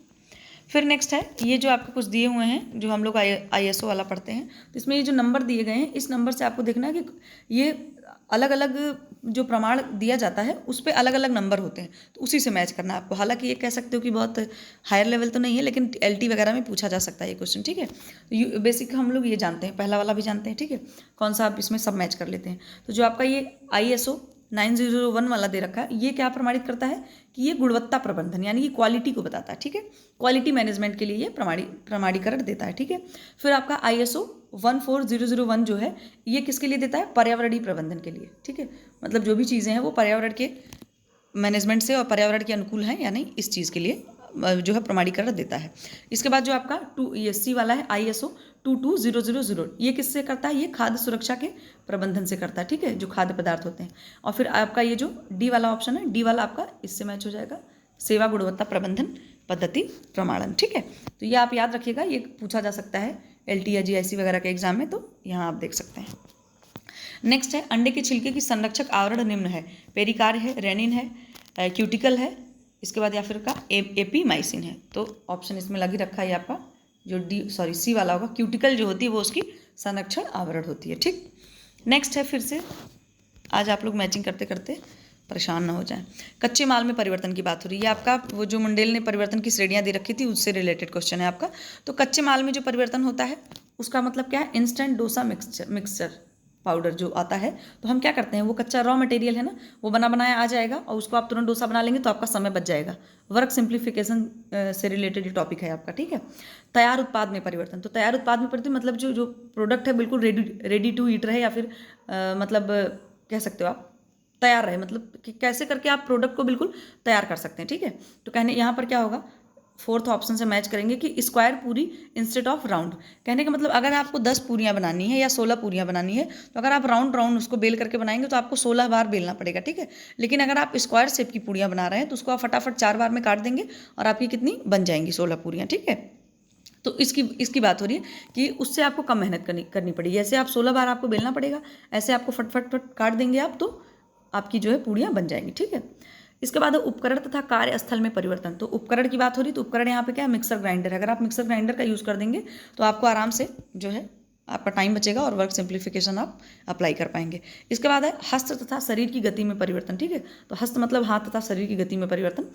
फिर नेक्स्ट है ये जो आपको कुछ दिए हुए हैं, जो हम लोग ISO वाला पढ़ते हैं, तो इसमें ये जो नंबर दिए गए हैं, इस नंबर से आपको देखना है कि ये अलग अलग जो प्रमाण दिया जाता है उस पर अलग अलग नंबर होते हैं, तो उसी से मैच करना है आपको। हालांकि ये कह सकते हो कि बहुत हायर लेवल तो नहीं है, लेकिन LT वगैरह में पूछा जा सकता है ये क्वेश्चन, ठीक है। तो बेसिक हम लोग ये जानते हैं, पहला वाला भी जानते हैं, ठीक है, कौन सा आप इसमें सब मैच कर लेते हैं। तो जो आपका ये ISO 9001 वाला दे रखा है, ये क्या प्रमाणित करता है कि ये गुणवत्ता प्रबंधन यानी कि क्वालिटी को बताता है, ठीक है। क्वालिटी मैनेजमेंट के लिए ये प्रमाणीकरण देता है, ठीक है। फिर आपका ISO 14001 जो है, ये किसके लिए देता है? पर्यावरणीय प्रबंधन के लिए, ठीक है। मतलब जो भी चीज़ें हैं वो पर्यावरण के मैनेजमेंट से और पर्यावरण के अनुकूल हैं या नहीं, इस चीज़ के लिए जो है प्रमाणीकरण देता है। इसके बाद जो आपका C वाला है ISO 22000, ये किससे करता है? ये खाद्य सुरक्षा के प्रबंधन से करता है, ठीक है, जो खाद्य पदार्थ होते हैं। और फिर आपका ये जो D वाला ऑप्शन है, D वाला आपका इससे मैच हो जाएगा, सेवा गुणवत्ता प्रबंधन पद्धति प्रमाणन, ठीक है। तो ये आप याद रखिएगा, ये पूछा जा सकता है LT या GIC वगैरह के एग्जाम में, तो यहाँ आप देख सकते हैं। नेक्स्ट है अंडे के छिलके की संरक्षक आवरण निम्न है, पेरिकार है, रेनिन है, क्यूटिकल है, इसके बाद या फिर का एपीमाइसिन है। तो ऑप्शन इसमें लगी रखा है आपका जो C वाला होगा, क्यूटिकल जो होती है वो उसकी संरक्षण आवरण होती है, ठीक। नेक्स्ट है, फिर से आज आप लोग मैचिंग करते करते परेशान ना हो जाएं। कच्चे माल में परिवर्तन की बात हो रही है, आपका वो जो मंडेल ने परिवर्तन की श्रेणियां दे रखी थी उससे रिलेटेड क्वेश्चन है आपका। तो कच्चे माल में जो परिवर्तन होता है उसका मतलब क्या है? इंस्टेंट डोसा मिक्सचर पाउडर जो आता है, तो हम क्या करते हैं, वो कच्चा रॉ मटेरियल है ना, वो बना बनाया आ जाएगा और उसको आप तुरंत डोसा बना लेंगे तो आपका समय बच जाएगा। वर्क सिंप्लीफिकेशन से रिलेटेड टॉपिक है आपका, ठीक है। तैयार उत्पाद में परिवर्तन, तो तैयार उत्पाद में परिवर्तन मतलब जो प्रोडक्ट है बिल्कुल रेडी टू ईट रहे, या फिर मतलब कह सकते हो आप तैयार रहे, मतलब कि कैसे करके आप प्रोडक्ट को बिल्कुल तैयार कर सकते हैं, ठीक है। तो कहने यहाँ पर क्या होगा, फोर्थ ऑप्शन से मैच करेंगे कि स्क्वायर पूरी इंस्टेड ऑफ राउंड। कहने का मतलब अगर आपको 10 पूरियां बनानी है या 16 पूरियां बनानी है, तो अगर आप राउंड उसको बेल करके बनाएंगे तो आपको 16 बार बेलना पड़ेगा, ठीक है। लेकिन अगर आप स्क्वायर शेप की पूरियां बना रहे हैं तो उसको आप फटाफट 4 बार में काट देंगे और आपकी कितनी बन जाएंगी? 16 पूरियां, ठीक है। तो इसकी बात हो रही है कि उससे आपको कम मेहनत करनी पड़ेगी। ऐसे आप 16 बार आपको बेलना पड़ेगा, ऐसे आपको फट काट देंगे आप, तो आपकी जो है पूरियां बन जाएंगी, ठीक है। इसके बाद उपकरण तथा कार्यस्थल में परिवर्तन, तो उपकरण की बात हो रही, तो उपकरण यहाँ पे क्या है? मिक्सर ग्राइंडर है। अगर आप मिक्सर ग्राइंडर का यूज़ कर देंगे तो आपको आराम से जो है आपका टाइम बचेगा और वर्क सिंप्लीफिकेशन आप अप्लाई कर पाएंगे। इसके बाद है हस्त तथा शरीर की गति में परिवर्तन, ठीक है। तो हस्त मतलब हाथ तथा शरीर की गति में परिवर्तन,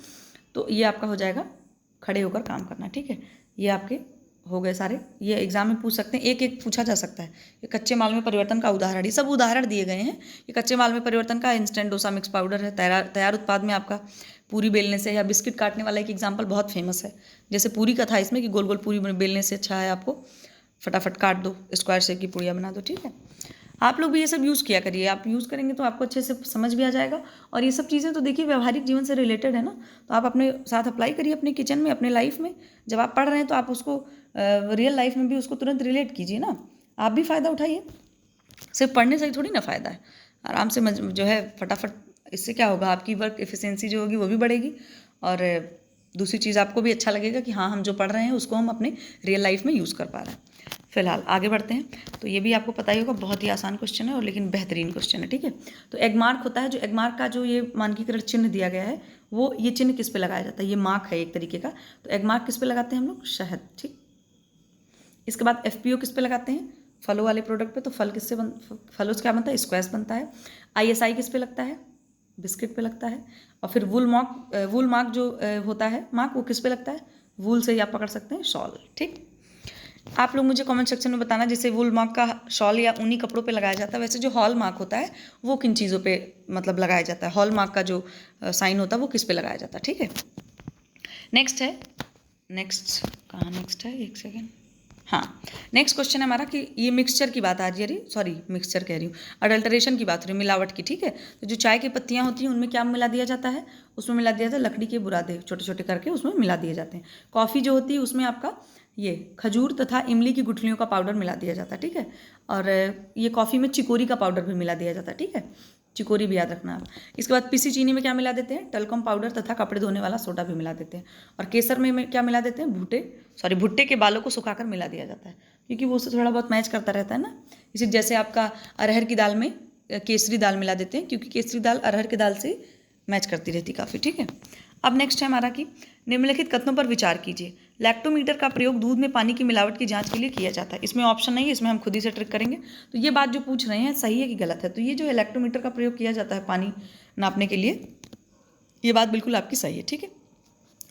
तो ये आपका हो जाएगा खड़े होकर काम करना, ठीक है। ये आपके हो गए सारे, ये एग्जाम में पूछ सकते हैं, एक एक पूछा जा सकता है। ये कच्चे माल में परिवर्तन का उदाहरण, ये सब उदाहरण दिए गए हैं। ये कच्चे माल में परिवर्तन का इंस्टेंट डोसा मिक्स पाउडर है। तैयार उत्पाद में आपका पूरी बेलने से या बिस्किट काटने वाला एक एग्जाम्पल बहुत फेमस है, जैसे पूरी का था इसमें कि गोल गोल पूरी बेलने से अच्छा है आपको फटाफट काट दो, स्क्वायर शेप की पूड़ियाँ बना दो, ठीक है। आप लोग भी ये सब यूज़ किया करिए, आप यूज़ करेंगे तो आपको अच्छे से समझ भी आ जाएगा। और ये सब चीज़ें तो देखिए व्यवहारिक जीवन से रिलेटेड है ना, तो आप अपने साथ अप्लाई करिए अपने किचन में, अपने लाइफ में। जब आप पढ़ रहे हैं तो आप उसको रियल लाइफ में भी उसको तुरंत रिलेट कीजिए ना, आप भी फ़ायदा उठाइए। सिर्फ पढ़ने से ही थोड़ी ना फ़ायदा है, आराम से जो है फटाफट इससे क्या होगा, आपकी वर्क एफिशिएंसी जो होगी वो भी बढ़ेगी, और दूसरी चीज़ आपको भी अच्छा लगेगा कि हाँ हम जो पढ़ रहे हैं उसको हम अपने रियल लाइफ में यूज़ कर पा रहे हैं। फिलहाल आगे बढ़ते हैं। तो ये भी आपको पता ही होगा, बहुत ही आसान क्वेश्चन है और लेकिन बेहतरीन क्वेश्चन है, ठीक है। तो एग मार्क होता है, जो एग मार्क का जो ये मानकीकरण चिन्ह दिया गया है, वो ये चिन्ह किस पे लगाया जाता है, ये मार्क है एक तरीके का। तो एग मार्क किस पे लगाते हैं हम लोग, शहद, ठीक। इसके बाद FPO किस पे लगाते हैं, फलों वाले प्रोडक्ट पे। तो फलों से क्या बनता है, स्क्वैश बनता है। ISI किस पे लगता है, बिस्किट पे लगता है। और फिर वूल मार्क जो होता है मार्क, वो किस पे लगता है, वूल से ही आप पकड़ सकते हैं, शॉल, ठीक। आप लोग मुझे कमेंट सेक्शन में बताना, जैसे वूल मार्क का शॉल या ऊनी कपड़ों पे लगाया जाता है, वैसे जो हॉल मार्क होता है वो किन चीज़ों पे मतलब लगाया जाता है, हॉल मार्क का जो साइन होता है वो किस पे लगाया जाता है, ठीक है। नेक्स्ट है, नेक्स्ट है, एक सेकेंड, हाँ। नेक्स्ट क्वेश्चन है हमारा कि ये मिक्सचर की बात आ रही है, सॉरी मिक्सचर कह रही हूँ, अडल्टरेशन की बात हो रही है, मिलावट की, ठीक है। तो जो चाय की पत्तियाँ होती हैं उनमें क्या मिला दिया जाता है, उसमें मिला दिया जाता है लकड़ी के बुरादे, छोटे छोटे करके उसमें मिला दिए जाते हैं। कॉफ़ी जो होती है उसमें आपका ये खजूर तथा इमली की गुठलियों का पाउडर मिला दिया जाता है, ठीक है। और ये कॉफ़ी में चिकोरी का पाउडर भी मिला दिया जाता है, ठीक है, चिकोरी भी याद रखना आप। इसके बाद पिसी चीनी में क्या मिला देते हैं, टलकम पाउडर तथा कपड़े धोने वाला सोडा भी मिला देते हैं। और केसर में क्या मिला देते हैं, भुट्टे के बालों को सुखाकर मिला दिया जाता है, क्योंकि वो उससे थोड़ा बहुत मैच करता रहता है ना। इसी जैसे आपका अरहर की दाल में केसरी दाल मिला देते हैं, क्योंकि केसरी दाल अरहर की दाल से मैच करती रहती काफ़ी, ठीक है। अब नेक्स्ट है हमारा कि निम्नलिखित कथनों पर विचार कीजिए। लैक्टोमीटर का प्रयोग दूध में पानी की मिलावट की जांच के लिए किया जाता है। इसमें ऑप्शन नहीं है, इसमें हम खुद ही से ट्रिक करेंगे। तो ये बात जो पूछ रहे हैं सही है कि गलत है, तो ये जो लैक्टोमीटर का प्रयोग किया जाता है पानी नापने के लिए, ये बात बिल्कुल आपकी सही है, ठीक है।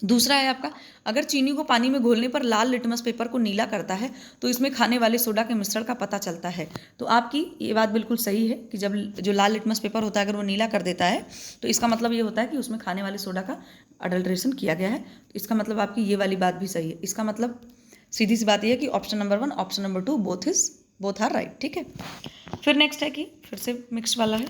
दूसरा है आपका, अगर चीनी को पानी में घोलने पर लाल लिटमस पेपर को नीला करता है तो इसमें खाने वाले सोडा के मिश्रण का पता चलता है। तो आपकी ये बात बिल्कुल सही है कि जब जो लाल लिटमस पेपर होता है अगर वो नीला कर देता है तो इसका मतलब ये होता है कि उसमें खाने वाले सोडा का अडल्ट्रेशन किया गया है। तो इसका मतलब आपकी ये वाली बात भी सही है। इसका मतलब सीधी सी बात यह है कि option number 1 option number 2 both are right, ठीक है। फिर नेक्स्ट है कि फिर से मिक्स वाला है,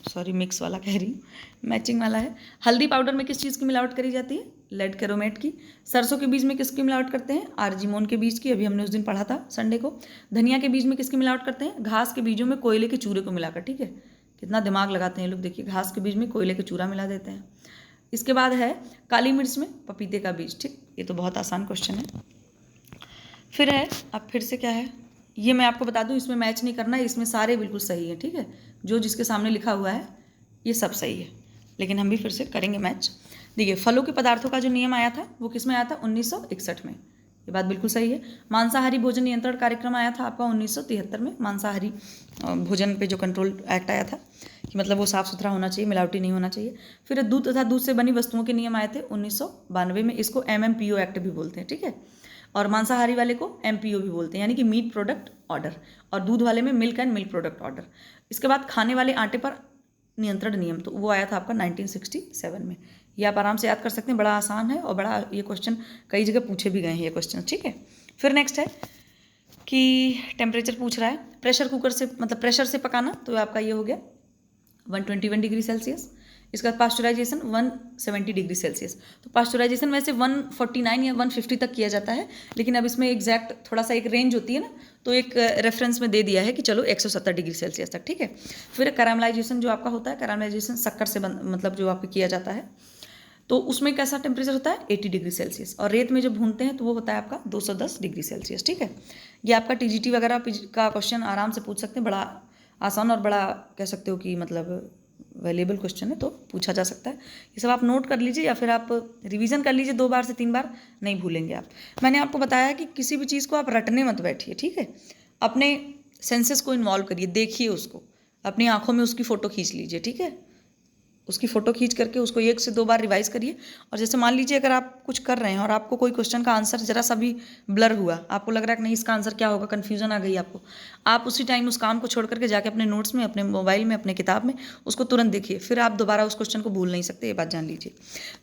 सॉरी मिक्स वाला कह रही हूँ, मैचिंग वाला है। हल्दी पाउडर में किस चीज़ की मिलावट करी जाती है, लेड कैरोमेट की। सरसों के बीज में किसकी मिलावट करते हैं, आर्जिमोन के बीज की, अभी हमने उस दिन पढ़ा था संडे को। धनिया के बीज में किसकी मिलावट करते हैं, घास के बीजों में कोयले के चूरे को मिलाकर, ठीक है। कितना दिमाग लगाते हैं लोग, देखिए घास के बीज में कोयले के चूरा मिला देते हैं। इसके बाद है काली मिर्च में पपीते का बीज, ठीक। ये तो बहुत आसान क्वेश्चन है। फिर है, अब फिर से क्या है, ये मैं आपको बता दूं, इसमें मैच नहीं करना है, इसमें सारे बिल्कुल सही है, ठीक है। जो जिसके सामने लिखा हुआ है ये सब सही है, लेकिन हम भी फिर से करेंगे मैच। देखिए भोजन के पदार्थों का जो नियम आया था वो किस में आया था, 1961 में, ये बात बिल्कुल सही है। मांसाहारी भोजन नियंत्रण कार्यक्रम आया था आपका 1973 में, मांसाहारी भोजन पे जो कंट्रोल एक्ट आया था कि मतलब वो साफ़ सुथरा होना चाहिए, मिलावटी नहीं होना चाहिए। फिर दूध तथा दूध से बनी वस्तुओं के नियम आए थे 1992 में, इसको MMPO एक्ट भी बोलते हैं, ठीक है। और मांसाहारी वाले को MPO भी बोलते हैं, यानी कि मीट प्रोडक्ट ऑर्डर, और दूध वाले में milk and milk product order. इसके बाद खाने वाले आटे पर नियंत्रण नियम, तो वो आया था आपका 1967 में। ये आप आराम से याद कर सकते हैं, बड़ा आसान है और बड़ा ये क्वेश्चन कई जगह पूछे भी गए हैं ये क्वेश्चन, ठीक है। फिर नेक्स्ट है कि टेम्परेचर पूछ रहा है, प्रेशर कुकर से मतलब प्रेशर से पकाना, तो आपका ये हो गया 121 डिग्री सेल्सियस। इसका पास्चुराइजेशन 170 डिग्री सेल्सियस। तो पास्चुराइजेशन वैसे 149 या 150 तक किया जाता है, लेकिन अब इसमें एग्जैक्ट थोड़ा सा एक रेंज होती है ना, तो एक रेफरेंस में दे दिया है कि चलो 170 डिग्री सेल्सियस तक, ठीक है। फिर कैरामलाइजेशन जो आपका होता है, कैरामलाइजेशन शक्कर से मतलब जो आपको किया जाता है, तो उसमें कैसा टेम्परेचर होता है 80 डिग्री सेल्सियस। और रेत में जब भूनते हैं तो वो होता है आपका 210 डिग्री सेल्सियस, ठीक है। ये आपका TGT वगैरह का क्वेश्चन आराम से पूछ सकते हैं, बड़ा आसान और बड़ा कह सकते हो कि मतलब वैल्यूएबल क्वेश्चन है, तो पूछा जा सकता है। ये सब आप नोट कर लीजिए या फिर आप रिवीजन कर लीजिए 2 बार से 3 बार, नहीं भूलेंगे आप। मैंने आपको बताया कि किसी भी चीज़ को आप रटने मत बैठिए, ठीक है। अपने सेंसेस को इन्वॉल्व करिए, देखिए उसको, अपनी आंखों में उसकी फ़ोटो खींच लीजिए, ठीक है। उसकी फ़ोटो खींच करके उसको 1 से 2 बार रिवाइज करिए। और जैसे मान लीजिए अगर आप कुछ कर रहे हैं और आपको कोई क्वेश्चन का आंसर जरा सा भी ब्लर हुआ, आपको लग रहा है कि नहीं इसका आंसर क्या होगा, कन्फ्यूजन आ गई आपको, आप उसी टाइम उस काम को छोड़ करके जाके अपने नोट्स में, अपने मोबाइल में, अपने किताब में उसको तुरंत देखिए, फिर आप दोबारा उस क्वेश्चन को भूल नहीं सकते, ये बात जान लीजिए।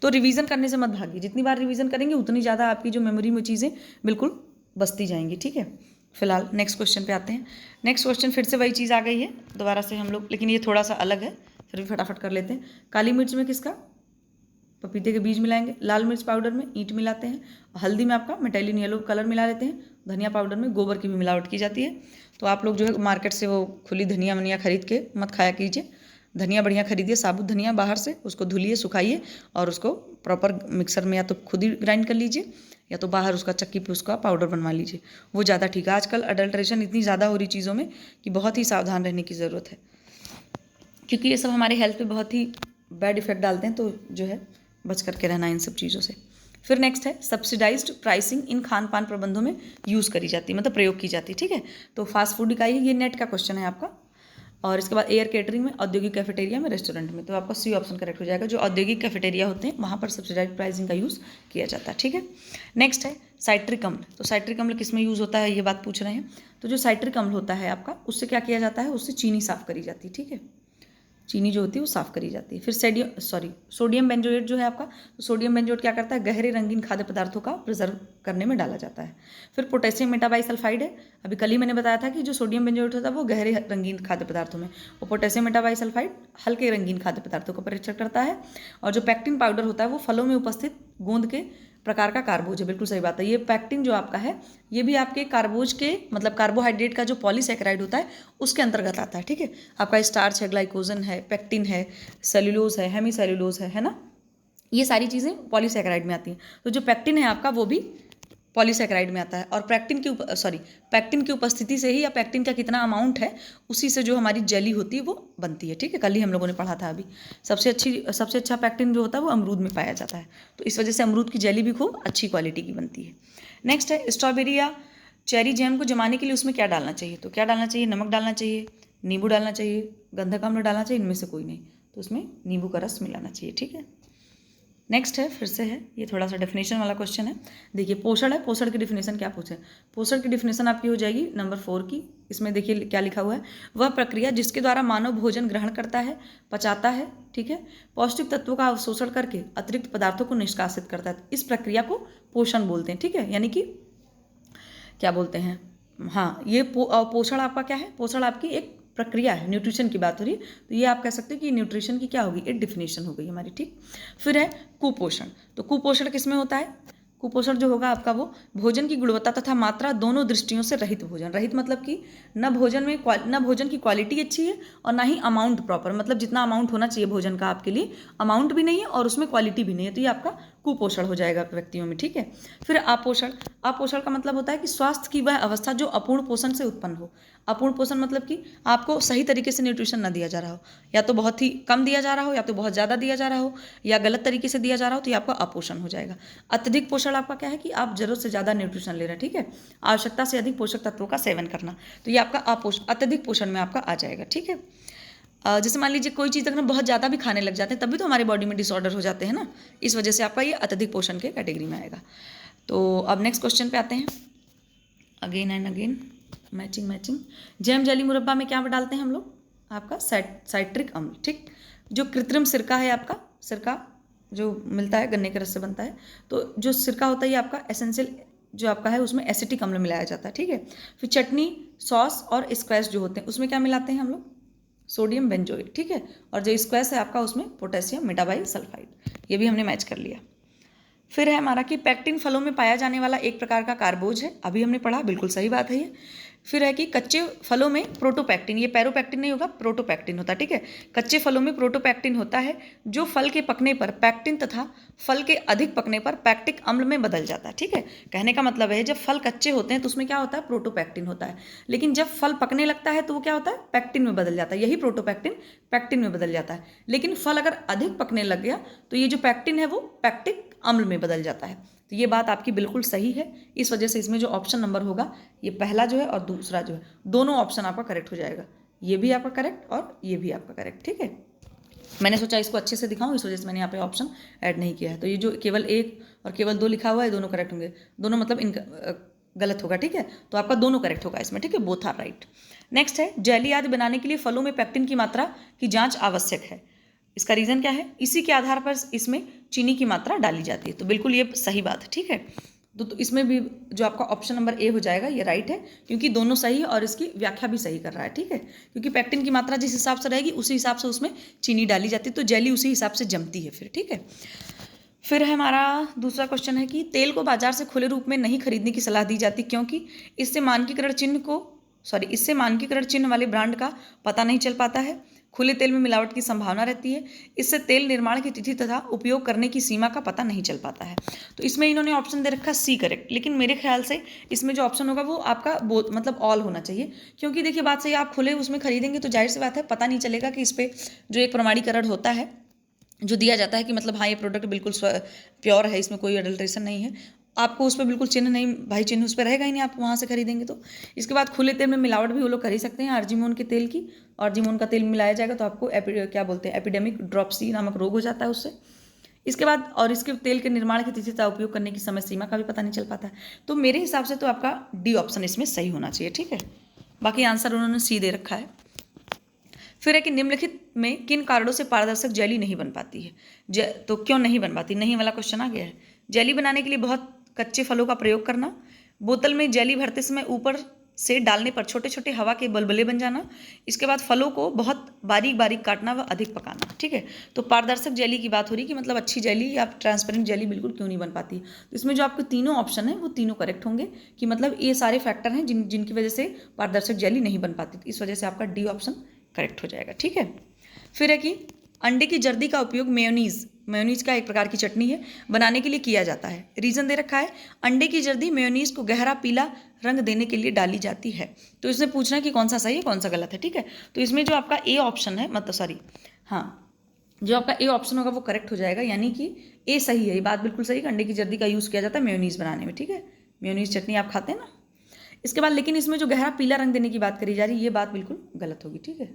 तो रिवीजन करने से मत भागिए, जितनी बार रिवीजन करेंगे उतनी ज़्यादा आपकी जो मेमोरी में चीज़ें बिल्कुल बसती जाएंगी, ठीक है। फिलहाल नेक्स्ट क्वेश्चन पे आते हैं। नेक्स्ट क्वेश्चन फिर से वही चीज़ आ गई है दोबारा से हम लोग, लेकिन ये थोड़ा सा अलग है, फिर भी फटाफट कर लेते हैं। काली मिर्च में किसका, पपीते के बीज मिलाएंगे। लाल मिर्च पाउडर में ईंट मिलाते हैं। हल्दी में आपका मेटालिन येलो कलर मिला लेते हैं। धनिया पाउडर में गोबर की भी मिलावट की जाती है। तो आप लोग जो है मार्केट से वो खुली धनिया मनिया खरीद के मत खाया कीजिए, धनिया बढ़िया खरीदिए, साबुत धनिया बाहर से, उसको धुलिए, सुखाइए और उसको प्रॉपर मिक्सर में या तो खुद ही ग्राइंड कर लीजिए या तो बाहर उसका चक्की पे उसका पाउडर बनवा लीजिए, वो ज़्यादा ठीक है। आजकल अडल्ट्रेशन इतनी ज़्यादा हो रही चीज़ों में कि बहुत ही सावधान रहने की ज़रूरत है, क्योंकि ये सब हमारे हेल्थ पे बहुत ही बैड इफेक्ट डालते हैं। तो जो है बच करके रहना इन सब चीज़ों से। फिर नेक्स्ट है सब्सिडाइज्ड प्राइसिंग इन खान पान प्रबंधों में यूज़ करी जाती है, मतलब प्रयोग की जाती है, ठीक है। तो फास्ट फूड इकाई है, ये नेट का क्वेश्चन है आपका। और इसके बाद एयर केटरिंग में, औद्योगिक कैफेटेरिया में, रेस्टोरेंट में, तो आपका सी ऑप्शन करेक्ट हो जाएगा। जो औद्योगिक कैफेटेरिया होते हैं वहाँ पर सब्सिडाइज्ड प्राइसिंग का यूज़ किया जाता है, ठीक है। नेक्स्ट है साइट्रिक अम्ल। तो साइट्रिक अम्ल किस में यूज़ होता है, ये बात पूछ रहे हैं। तो जो साइट्रिक अम्ल होता है आपका, उससे क्या किया जाता है, उससे चीनी साफ़ करी जाती है, ठीक है। चीनी जो होती है वो साफ़ करी जाती है। फिर सोडियम बेंजोएट जो है आपका, तो सोडियम बेंजोएट क्या करता है, गहरे रंगीन खाद्य पदार्थों का प्रिजर्व करने में डाला जाता है। फिर पोटेशियम मेटाबाइसल्फाइड है, अभी कल ही मैंने बताया था कि जो सोडियम बेंजोएट होता है वो गहरे रंगीन खाद्य पदार्थों में, और पोटेशियम मेटाबाइसल्फाइड हल्के रंगीन खाद्य पदार्थों का परीक्षण करता है। और जो पैक्टिन पाउडर होता है वो फलों में उपस्थित गोंद के प्रकार का कार्बोज है, बिल्कुल सही बात है। ये पैक्टिन जो आपका है ये भी आपके कार्बोज के, मतलब कार्बोहाइड्रेट का जो पॉलीसैकेराइड होता है उसके अंतर्गत आता है, ठीक है। आपका स्टार्च है, ग्लाइकोजन है, पैक्टिन है, सेल्यूलोज है, हेमी सेल्यूलोज है ना, ये सारी चीज़ें पॉलीसैकेराइड में आती हैं। तो जो पैक्टिन है आपका वो भी पॉलीसैकेराइड में आता है। और पैक्टिन की उपस्थिति से ही, या पैक्टिन का कितना अमाउंट है उसी से जो हमारी जेली होती है वो बनती है, ठीक है। कल ही हम लोगों ने पढ़ा था। अभी सबसे अच्छा पैक्टिन जो होता है वो अमरूद में पाया जाता है, तो इस वजह से अमरूद की जेली भी खूब अच्छी क्वालिटी की बनती है। नेक्स्ट है स्ट्रॉबेरी या चेरी जैम को जमाने के लिए उसमें क्या डालना चाहिए। तो क्या डालना चाहिए, नमक डालना चाहिए, नींबू डालना चाहिए, गंधक अम्ल डालना चाहिए, इनमें से कोई नहीं, तो उसमें नींबू का रस मिलाना चाहिए, ठीक है। नेक्स्ट है, फिर से है, ये थोड़ा सा डेफिनेशन वाला क्वेश्चन है। देखिए पोषण है, पोषण की डिफिनेशन क्या पूछे, पोषण की डिफिनेशन आपकी हो जाएगी नंबर 4 की। इसमें देखिए क्या लिखा हुआ है, वह प्रक्रिया जिसके द्वारा मानव भोजन ग्रहण करता है, पचाता है, ठीक है, पौष्टिक तत्वों का अवशोषण करके अतिरिक्त पदार्थों को निष्कासित करता है। इस प्रक्रिया को पोषण बोलते हैं, ठीक है। यानी कि क्या बोलते हैं, हाँ, ये पोषण आपका क्या है, पोषण आपकी एक प्रक्रिया है, न्यूट्रिशन की बात हो रही है, तो ये आप कह सकते हैं कि न्यूट्रिशन की क्या होगी, एक डिफिनेशन हो गई हमारी, ठीक। फिर है कुपोषण। तो कुपोषण किसमें होता है, कुपोषण जो होगा आपका वो भोजन की गुणवत्ता तथा मात्रा दोनों दृष्टियों से रहित भोजन। रहित मतलब कि न भोजन की क्वालिटी अच्छी है और ना ही अमाउंट प्रॉपर, मतलब जितना अमाउंट होना चाहिए भोजन का आपके लिए अमाउंट भी नहीं है और उसमें क्वालिटी भी नहीं है, तो ये आपका कुपोषण हो जाएगा व्यक्तियों में, ठीक है। फिर अपोषण। अपोषण का मतलब होता है कि स्वास्थ्य की वह अवस्था जो अपूर्ण पोषण से उत्पन्न हो। अपूर्ण पोषण मतलब कि आपको सही तरीके से न्यूट्रिशन न दिया जा रहा हो, या तो बहुत ही कम दिया जा रहा हो, या तो बहुत ज़्यादा दिया जा रहा हो, या गलत तरीके से दिया जा रहा हो, तो ये आपका अपोषण हो जाएगा। अत्यधिक पोषण आपका क्या है कि आप जरूरत से ज़्यादा न्यूट्रिशन ले रहे हैं, ठीक है, आवश्यकता से अधिक पोषक तत्वों का सेवन करना, तो ये आपका अत्यधिक पोषण में आपका आ जाएगा, ठीक है। जैसे मान लीजिए कोई चीज़ अगर हम बहुत ज़्यादा भी खाने लग जाते हैं तब भी तो हमारे बॉडी में डिसऑर्डर हो जाते हैं ना, इस वजह से आपका ये अत्यधिक पोषण के कैटेगरी में आएगा। तो अब नेक्स्ट क्वेश्चन पे आते हैं, again and again matching. Jam jelly मुरब्बा में क्या डालते हैं हम लोग, आपका साइट्रिक अम्ल, ठीक। जो कृत्रिम सिरका है आपका, सिरका जो मिलता है गन्ने के रस से बनता है, तो जो सिरका होता है ये आपका एसेंशियल जो आपका है उसमें एसिटिक अम्ल मिलाया जाता है, ठीक है। फिर चटनी, सॉस और स्क्वैश जो होते हैं उसमें क्या मिलाते हैं हम लोग, सोडियम बेंजोएट, ठीक है। और जो स्क्वैश है आपका उसमें पोटेशियम मेटाबाइसल्फाइड, ये भी हमने मैच कर लिया। फिर है हमारा कि पैक्टिन फलों में पाया जाने वाला एक प्रकार का कार्बोज है, अभी हमने पढ़ा, बिल्कुल सही बात है ये। फिर है कि कच्चे फलों में प्रोटोपैक्टिन, ये पैरोपैक्टिन नहीं होगा, प्रोटोपैक्टिन होता है, ठीक है। कच्चे फलों में प्रोटोपैक्टिन होता है जो फल के पकने पर पैक्टिन तथा फल के अधिक पकने पर पैक्टिक अम्ल में बदल जाता है, ठीक है। कहने का मतलब है जब फल कच्चे होते हैं तो उसमें क्या होता है, प्रोटोपैक्टिन होता है, लेकिन जब फल पकने लगता है तो वो क्या होता है, पैक्टिन में बदल जाता है। यही प्रोटोपैक्टिन पैक्टिन में बदल जाता है, लेकिन फल अगर अधिक पकने लग गया तो ये जो पैक्टिन है वो पैक्टिक अम्ल में बदल जाता है। तो ये बात आपकी बिल्कुल सही है, इस वजह से इसमें जो ऑप्शन नंबर होगा ये पहला जो है और दूसरा जो है, दोनों ऑप्शन आपका करेक्ट हो जाएगा। ये भी आपका करेक्ट और ये भी आपका करेक्ट, ठीक है। मैंने सोचा इसको अच्छे से दिखाऊं, इस वजह से मैंने यहाँ पे ऑप्शन ऐड नहीं किया है। तो ये जो केवल 1 और केवल 2 लिखा हुआ है दोनों करेक्ट होंगे, दोनों मतलब इनका गलत होगा, ठीक है। तो आपका दोनों करेक्ट होगा इसमें, ठीक है, बोथ आर राइट। नेक्स्ट है जेली आदि बनाने के लिए फलों में पैक्टिन की मात्रा की जाँच आवश्यक है। इसका रीज़न क्या है, इसी के आधार पर इसमें चीनी की मात्रा डाली जाती है, तो बिल्कुल ये सही बात है, ठीक है। तो इसमें भी जो आपका ऑप्शन नंबर ए हो जाएगा ये राइट है, क्योंकि दोनों सही है और इसकी व्याख्या भी सही कर रहा है, ठीक है। क्योंकि पैक्टिन की मात्रा जिस हिसाब से रहेगी उसी हिसाब से उसमें चीनी डाली जाती है, तो जेली उसी हिसाब से जमती है फिर, ठीक है। फिर है हमारा दूसरा क्वेश्चन है कि तेल को बाजार से खुले रूप में नहीं खरीदने की सलाह दी जाती, क्योंकि इससे मानकीकरण चिन्ह वाले ब्रांड का पता नहीं चल पाता है, खुले तेल में मिलावट की संभावना रहती है। इससे तेल निर्माण की तिथि तथा उपयोग करने की सीमा का पता नहीं चल पाता है। तो इसमें इन्होंने ऑप्शन दे रखा सी करेक्ट, लेकिन मेरे ख्याल से इसमें जो ऑप्शन होगा वो आपका मतलब ऑल होना चाहिए, क्योंकि देखिए बात सही, आप खुले उसमें खरीदेंगे तो जाहिर सी बात है पता नहीं चलेगा कि इस पर जो एक प्रमाणीकरण होता है जो दिया जाता है कि मतलब हाँ ये प्रोडक्ट बिल्कुल प्योर है, इसमें कोई अडल्ट्रेशन नहीं है, आपको उस पर बिल्कुल चिन्ह नहीं, भाई चिन्ह उस पर रहेगा ही नहीं, आप वहाँ से खरीदेंगे तो। इसके बाद खुले तेल में मिलावट भी वो लोग कर ही सकते हैं आर्जिमोन के तेल की, आर्जिमोन का तेल मिलाया जाएगा तो आपको क्या बोलते हैं एपिडेमिक ड्रॉपसी नामक रोग हो जाता है उससे। इसके बाद और इसके तेल के निर्माण की तिथि तथा उपयोग करने की समय सीमा का भी पता नहीं चल पाता है। तो मेरे हिसाब से तो आपका डी ऑप्शन इसमें सही होना चाहिए, ठीक है। बाकी आंसर उन्होंने सी दे रखा है। फिर है कि निम्नलिखित में किन कारणों से पारदर्शक जेली नहीं बन पाती है, तो क्यों नहीं बन पाती, नहीं वाला क्वेश्चन आ गया है। जेली बनाने के लिए बहुत कच्चे फलों का प्रयोग करना, बोतल में जेली भरते समय ऊपर से डालने पर छोटे छोटे हवा के बुलबुले बन जाना, इसके बाद फलों को बहुत बारीक बारीक काटना व अधिक पकाना, ठीक है। तो पारदर्शक जेली की बात हो रही कि मतलब अच्छी जेली या ट्रांसपेरेंट जेली बिल्कुल क्यों नहीं बन पाती। तो इसमें जो आपके तीनों ऑप्शन हैं वो तीनों करेक्ट होंगे कि मतलब ये सारे फैक्टर हैं जिनकी वजह से पारदर्शक जेली नहीं बन पाती। इस वजह से आपका डी ऑप्शन करेक्ट हो जाएगा, ठीक है। फिर है कि अंडे की जर्दी का उपयोग मेयोनीज का एक प्रकार की चटनी है, बनाने के लिए किया जाता है। रीजन दे रखा है, अंडे की जर्दी मेयोनीज को गहरा पीला रंग देने के लिए डाली जाती है। तो इसमें पूछना है कि कौन सा सही है कौन सा गलत है, ठीक है। तो इसमें जो आपका ए ऑप्शन है, मतलब सॉरी हाँ, जो आपका ए ऑप्शन होगा वो करेक्ट हो जाएगा, यानी कि ए सही है, ये बात बिल्कुल सही है। अंडे की जर्दी का यूज़ किया जाता है मेयोनीज बनाने में, ठीक है। मेयोनीज चटनी आप खाते हैं ना। इसके बाद लेकिन इसमें जो गहरा पीला रंग देने की बात करी जा रही है ये बात बिल्कुल गलत होगी, ठीक है।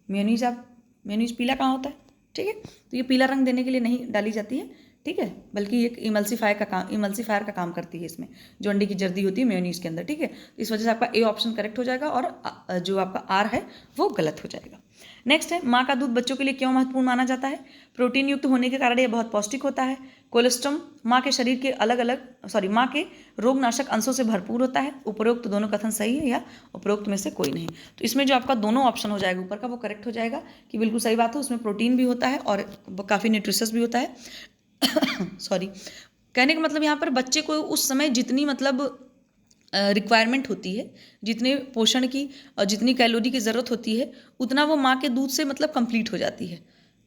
मेयोनीज पीला कहाँ होता है, ठीक है। तो ये पीला रंग देने के लिए नहीं डाली जाती है, ठीक है, बल्कि एक इमल्सीफायर का काम करती है इसमें, जो अंडे की जर्दी होती है मेयोनीज के अंदर, ठीक है। तो इस वजह से आपका ए ऑप्शन करेक्ट हो जाएगा और जो आपका आर है वो गलत हो जाएगा। नेक्स्ट है, माँ का दूध बच्चों के लिए क्यों महत्वपूर्ण माना जाता है। प्रोटीन युक्त होने के कारण यह बहुत पौष्टिक होता है। कोलेस्ट्रॉल माँ के शरीर के माँ के रोगनाशक अंशों से भरपूर होता है। उपरोक्त दोनों कथन सही है या उपरोक्त में से कोई नहीं। तो इसमें जो आपका दोनों ऑप्शन हो जाएगा ऊपर का वो करेक्ट हो जाएगा कि बिल्कुल सही बात है, उसमें प्रोटीन भी होता है और काफ़ी न्यूट्रिशस भी होता है। सॉरी, कहने का मतलब यहाँ पर बच्चे को उस समय जितनी मतलब रिक्वायरमेंट होती है, जितने पोषण की और जितनी कैलोरी की ज़रूरत होती है उतना वो माँ के दूध से मतलब कंप्लीट हो जाती है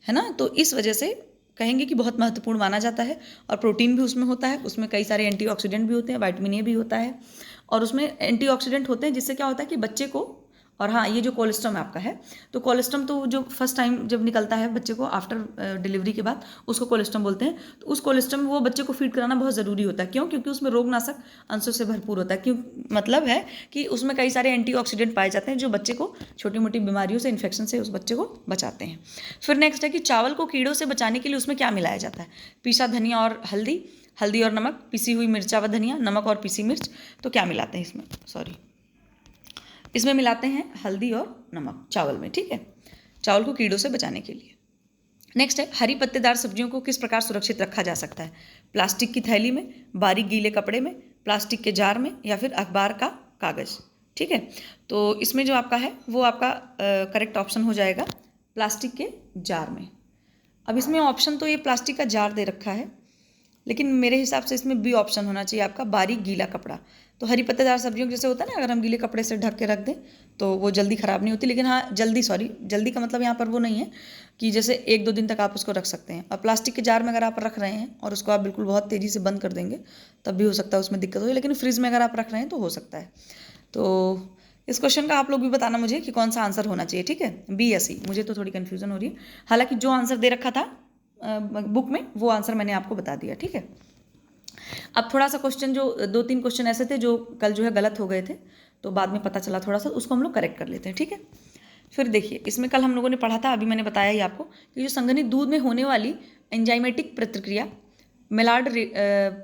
ना। तो इस वजह से कहेंगे कि बहुत महत्वपूर्ण माना जाता है। और प्रोटीन भी उसमें होता है, उसमें कई सारे एंटीऑक्सीडेंट भी होते हैं, विटामिन ए भी होता है और उसमें एंटीऑक्सीडेंट होते हैं जिससे क्या होता है कि बच्चे को, और हाँ ये जो कोलेस्ट्रॉल आपका है, तो कोलेस्ट्रॉल तो जो फर्स्ट टाइम जब निकलता है बच्चे को आफ्टर डिलीवरी के बाद उसको कोलेस्ट्रॉल बोलते हैं। तो उस कोलेस्ट्रॉल वो बच्चे को फीड कराना बहुत ज़रूरी होता है। क्यों? क्योंकि उसमें रोगनाशक अंशों से भरपूर होता है। क्यों मतलब है कि उसमें कई सारे एंटीऑक्सीडेंट पाए जाते हैं जो बच्चे को छोटी मोटी बीमारियों से, इन्फेक्शन से उस बच्चे को बचाते हैं। फिर नेक्स्ट है कि चावल को कीड़ों से बचाने के लिए उसमें क्या मिलाया जाता है। पिसा धनिया और हल्दी और नमक, पिसी हुई मिर्चा व धनिया, नमक और पिसी मिर्च। तो क्या मिलाते हैं इसमें मिलाते हैं हल्दी और नमक चावल में, ठीक है, चावल को कीड़ों से बचाने के लिए। नेक्स्ट है, हरी पत्तेदार सब्जियों को किस प्रकार सुरक्षित रखा जा सकता है। प्लास्टिक की थैली में, बारीक गीले कपड़े में, प्लास्टिक के जार में या फिर अखबार का कागज़, ठीक है। तो इसमें जो आपका है वो आपका करेक्ट ऑप्शन हो जाएगा प्लास्टिक के जार में। अब इसमें ऑप्शन तो ये प्लास्टिक का जार दे रखा है, लेकिन मेरे हिसाब से इसमें बी ऑप्शन होना चाहिए आपका, बारीक गीला कपड़ा। तो हरी पत्तेदार सब्जियों जैसे होता है ना, अगर हम गीले कपड़े से ढक के रख दें तो वो जल्दी ख़राब नहीं होती। लेकिन हाँ जल्दी का मतलब यहाँ पर वो नहीं है कि जैसे 1-2 दिन तक आप उसको रख सकते हैं। और प्लास्टिक के जार में अगर आप रख रहे हैं और उसको आप बिल्कुल बहुत तेज़ी से बंद कर देंगे तब भी हो सकता है उसमें दिक्कत हो। लेकिन फ्रिज में अगर आप रख रहे हैं तो हो सकता है। तो इस क्वेश्चन का आप लोग भी बताना मुझे कि कौन सा आंसर होना चाहिए, ठीक है, बी या सी। मुझे तो थोड़ी कन्फ्यूज़न हो रही है, हालांकि जो आंसर दे रखा था बुक में वो आंसर मैंने आपको बता दिया, ठीक है। अब थोड़ा सा क्वेश्चन, जो 2-3 क्वेश्चन ऐसे थे जो कल जो है गलत हो गए थे, तो बाद में पता चला थोड़ा सा, उसको हम लोग करेक्ट कर लेते हैं, ठीक है। फिर देखिए, इसमें कल हम लोगों ने पढ़ा था, अभी मैंने बताया ही आपको, कि जो संघनित दूध में होने वाली एंजाइमेटिक प्रतिक्रिया मेलार्ड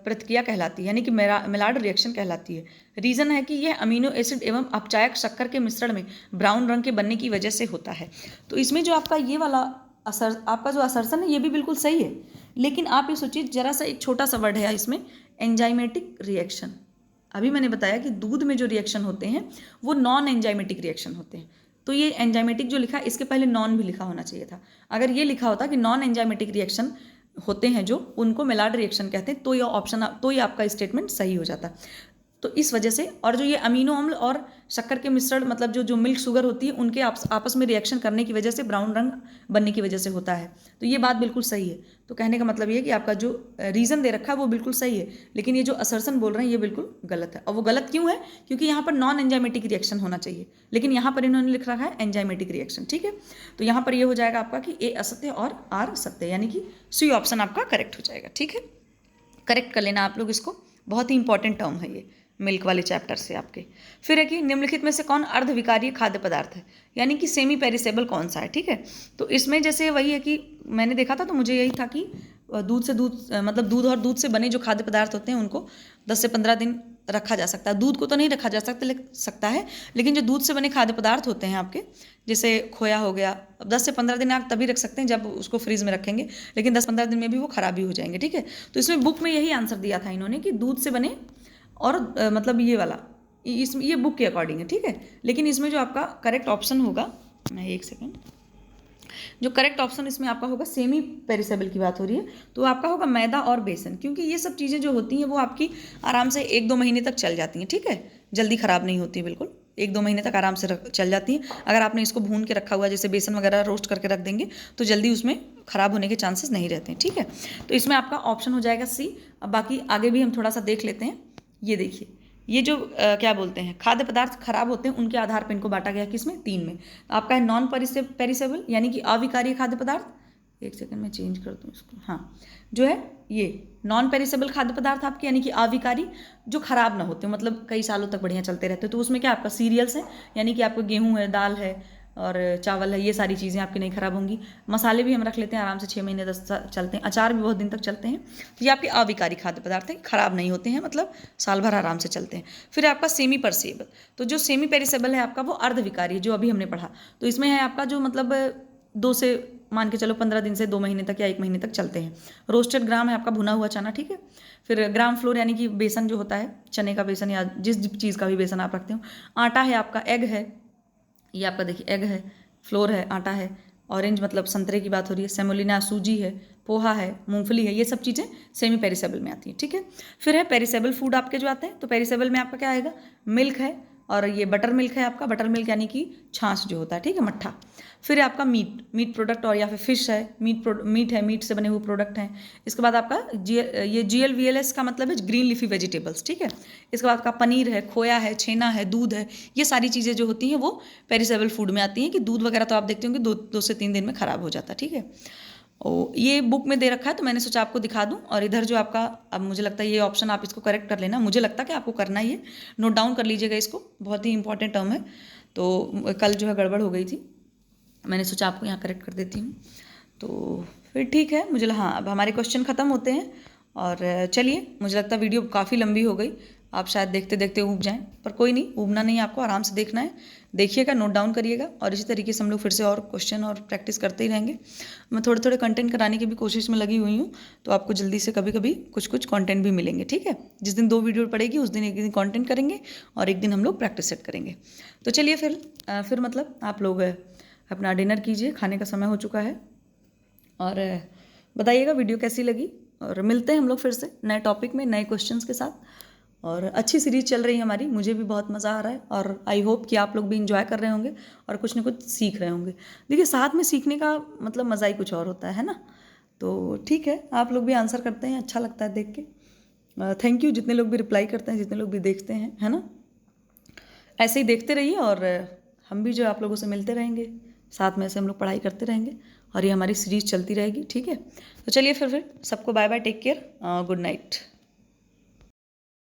प्रतिक्रिया कहलाती है, यानी कि मेलार्ड रिएक्शन कहलाती है। रीज़न है कि यह अमीनो एसिड एवं अपचायक शक्कर के मिश्रण में ब्राउन रंग के बनने की वजह से होता है। तो इसमें जो आपका ये वाला आपका जो असर्सन है ये भी बिल्कुल सही है, लेकिन आप ये सोचिए जरा सा, एक छोटा सा वर्ड है इसमें, एंजाइमेटिक रिएक्शन। अभी मैंने बताया कि दूध में जो रिएक्शन होते हैं वो नॉन एंजाइमेटिक रिएक्शन होते हैं। तो ये एंजाइमेटिक जो लिखा, इसके पहले नॉन भी लिखा होना चाहिए था। अगर ये लिखा होता कि नॉन एंजाइमेटिक रिएक्शन होते हैं जो, उनको मेलार्ड रिएक्शन कहते हैं, तो ये ऑप्शन, तो ये आपका स्टेटमेंट सही हो जाता। तो इस वजह से, और जो ये अमीनो अम्ल और शक्कर के मिश्रण मतलब जो मिल्क शुगर होती है उनके आपस में रिएक्शन करने की वजह से ब्राउन रंग बनने की वजह से होता है। तो ये बात बिल्कुल सही है। तो कहने का मतलब ये है कि आपका जो रीज़न दे रखा है वो बिल्कुल सही है, लेकिन ये जो असर्शन बोल रहे हैं ये बिल्कुल गलत है। और वो गलत क्यों है? क्योंकि यहाँ पर नॉन एंजाइमेटिक रिएक्शन होना चाहिए, लेकिन यहाँ पर इन्होंने लिख रखा है एंजाइमेटिक रिएक्शन। ठीक है, तो यहाँ पर ये हो जाएगा आपका कि ए असत्य और आर सत्य, यानी कि सी ऑप्शन आपका करेक्ट हो जाएगा। ठीक है, करेक्ट कर लेना आप लोग इसको, बहुत ही इंपॉर्टेंट टर्म है ये मिल्क वाले चैप्टर से आपके। फिर है कि निम्नलिखित में से कौन अर्धविकारीय खाद्य पदार्थ है, यानी कि सेमी पेरिसेबल कौन सा है। ठीक है, तो इसमें जैसे वही है कि मैंने देखा था तो मुझे यही था कि मतलब दूध और दूध से बने जो खाद्य पदार्थ होते हैं उनको 10 से 15 दिन रखा जा सकता है। दूध को तो नहीं रखा जा सकता है, लेकिन जो दूध से बने खाद्य पदार्थ होते हैं आपके, जैसे खोया हो गया, अब 10 से 15 दिन आप तभी रख सकते हैं जब उसको फ्रीज में रखेंगे, लेकिन 10-15 दिन में भी वो खराब भी हो जाएंगे। ठीक है, तो इसमें बुक में यही आंसर दिया था इन्होंने कि दूध से बने, और मतलब ये वाला इसमें ये बुक के अकॉर्डिंग है। ठीक है, लेकिन इसमें जो आपका करेक्ट ऑप्शन होगा, एक सेकेंड, जो करेक्ट ऑप्शन इसमें आपका होगा सेमी पेरिसेबल की बात हो रही है, तो आपका होगा मैदा और बेसन, क्योंकि ये सब चीज़ें जो होती हैं वो आपकी आराम से 1-2 महीने तक चल जाती हैं। ठीक है, जल्दी ख़राब नहीं होती, बिल्कुल 1-2 महीने तक आराम से चल जाती हैं। अगर आपने इसको भून के रखा हुआ, जैसे बेसन वगैरह रोस्ट करके रख देंगे तो जल्दी उसमें ख़राब होने के चांसेस नहीं रहते हैं। ठीक है, तो इसमें आपका ऑप्शन हो जाएगा सी। अब बाकी आगे भी हम थोड़ा सा देख लेते हैं। ये देखिए, ये जो क्या बोलते हैं खाद्य पदार्थ खराब होते हैं उनके आधार पर इनको बांटा गया किसमें, 3 में। आपका है नॉन पेरिसेबल यानी कि अविकारीय खाद्य पदार्थ, एक सेकंड में चेंज कर दूँ इसको, हाँ, जो है ये नॉन पेरिसेबल खाद्य पदार्थ आपके, यानी कि अविकारी, जो खराब ना होते, मतलब कई सालों तक बढ़िया चलते रहते हैं। तो उसमें क्या आपका सीरियल्स है, यानी कि आपका गेहूँ है, दाल है और चावल है, ये सारी चीज़ें आपकी नहीं खराब होंगी। मसाले भी हम रख लेते हैं आराम से 6 महीने 10 चलते हैं, अचार भी बहुत दिन तक चलते हैं। तो ये आपके अविकारी खाद्य पदार्थ हैं, खराब नहीं होते हैं, मतलब साल भर आराम से चलते हैं। फिर आपका सेमी पेरिसेबल, तो जो सेमी पेरिसेबल है आपका वो अर्धविकारी, जो अभी हमने पढ़ा। तो इसमें है आपका जो मतलब 2 से मान के चलो 15 दिन से 2 महीने तक या 1 महीने तक चलते हैं। रोस्टेड ग्राम है आपका भुना हुआ चना। ठीक है, फिर ग्राम फ्लोर यानी कि बेसन जो होता है, चने का बेसन या जिस चीज़ का भी बेसन आप रखते हो। आटा है आपका, एग है, ये आपका देखिए एग है, फ्लोर है, आटा है, ऑरेंज मतलब संतरे की बात हो रही है, सेमोलिना सूजी है, पोहा है, मूंगफली है, ये सब चीज़ें सेमी पेरिसेबल में आती हैं। ठीक है, फिर है पेरिसेबल फूड आपके जो आते हैं, तो पेरिसेबल में आपका क्या आएगा, मिल्क है, और ये बटर मिल्क है आपका, बटर मिल्क यानी कि छाछ जो होता है। ठीक है, मट्ठा। फिर है आपका मीट प्रोडक्ट, और या फिर फिश है, मीट है, मीट से बने हुए प्रोडक्ट हैं। इसके बाद आपका ये GLVLS का मतलब है ग्रीन लीफी वेजिटेबल्स। ठीक है, इसके बाद आपका पनीर है, खोया है, छेना है, दूध है, ये सारी चीज़ें जो होती हैं वो पेरिसेबल फूड में आती हैं। कि दूध वगैरह तो आप देखते होंगे 2 से 3 दिन में ख़राब हो जाता है। ठीक है, ये बुक में दे रखा है तो मैंने सोचा आपको दिखा दूं। और इधर जो आपका, अब मुझे लगता है ये ऑप्शन आप इसको करेक्ट कर लेना, मुझे लगता है कि आपको करना ही है, नोट डाउन कर लीजिएगा इसको, बहुत ही इंपॉर्टेंट टर्म है। तो कल जो है गड़बड़ हो गई थी, मैंने सोचा आपको यहाँ करेक्ट कर देती हूँ। तो फिर ठीक है, मुझे हाँ अब हमारे क्वेश्चन ख़त्म होते हैं। और चलिए, मुझे लगता है वीडियो काफ़ी लंबी हो गई, आप शायद देखते देखते ऊब जाएं, पर कोई नहीं, ऊबना नहीं, आपको आराम से देखना है, देखिएगा, नोट डाउन करिएगा। और इसी तरीके से हम लोग फिर से और क्वेश्चन और प्रैक्टिस करते ही रहेंगे। मैं थोड़े थोड़े कंटेंट कराने की भी कोशिश में लगी हुई हूँ, तो आपको जल्दी से कभी कभी कुछ कंटेंट भी मिलेंगे। ठीक है, जिस दिन 2 वीडियो पड़ेगी उस दिन एक दिन कंटेंट करेंगे और एक दिन हम लोग प्रैक्टिस सेट करेंगे। तो चलिए फिर मतलब आप लोग अपना डिनर कीजिए, खाने का समय हो चुका है, और बताइएगा वीडियो कैसी लगी। और मिलते हैं हम लोग फिर से नए टॉपिक में, नए क्वेश्चंस के साथ। और अच्छी सीरीज़ चल रही है हमारी, मुझे भी बहुत मज़ा आ रहा है, और आई होप कि आप लोग भी इंजॉय कर रहे होंगे और कुछ ना कुछ सीख रहे होंगे। देखिए, साथ में सीखने का मतलब मज़ा ही कुछ और होता है ना। तो ठीक है, आप लोग भी आंसर करते हैं, अच्छा लगता है देख के। थैंक यू जितने लोग भी रिप्लाई करते हैं, जितने लोग भी देखते हैं, है ना। ऐसे ही देखते रहिए, और हम भी जो आप लोगों से मिलते रहेंगे, साथ में से हम लोग पढ़ाई करते रहेंगे, और ये हमारी सीरीज़ चलती रहेगी। ठीक है, तो चलिए फिर सबको bye bye, take care, good night.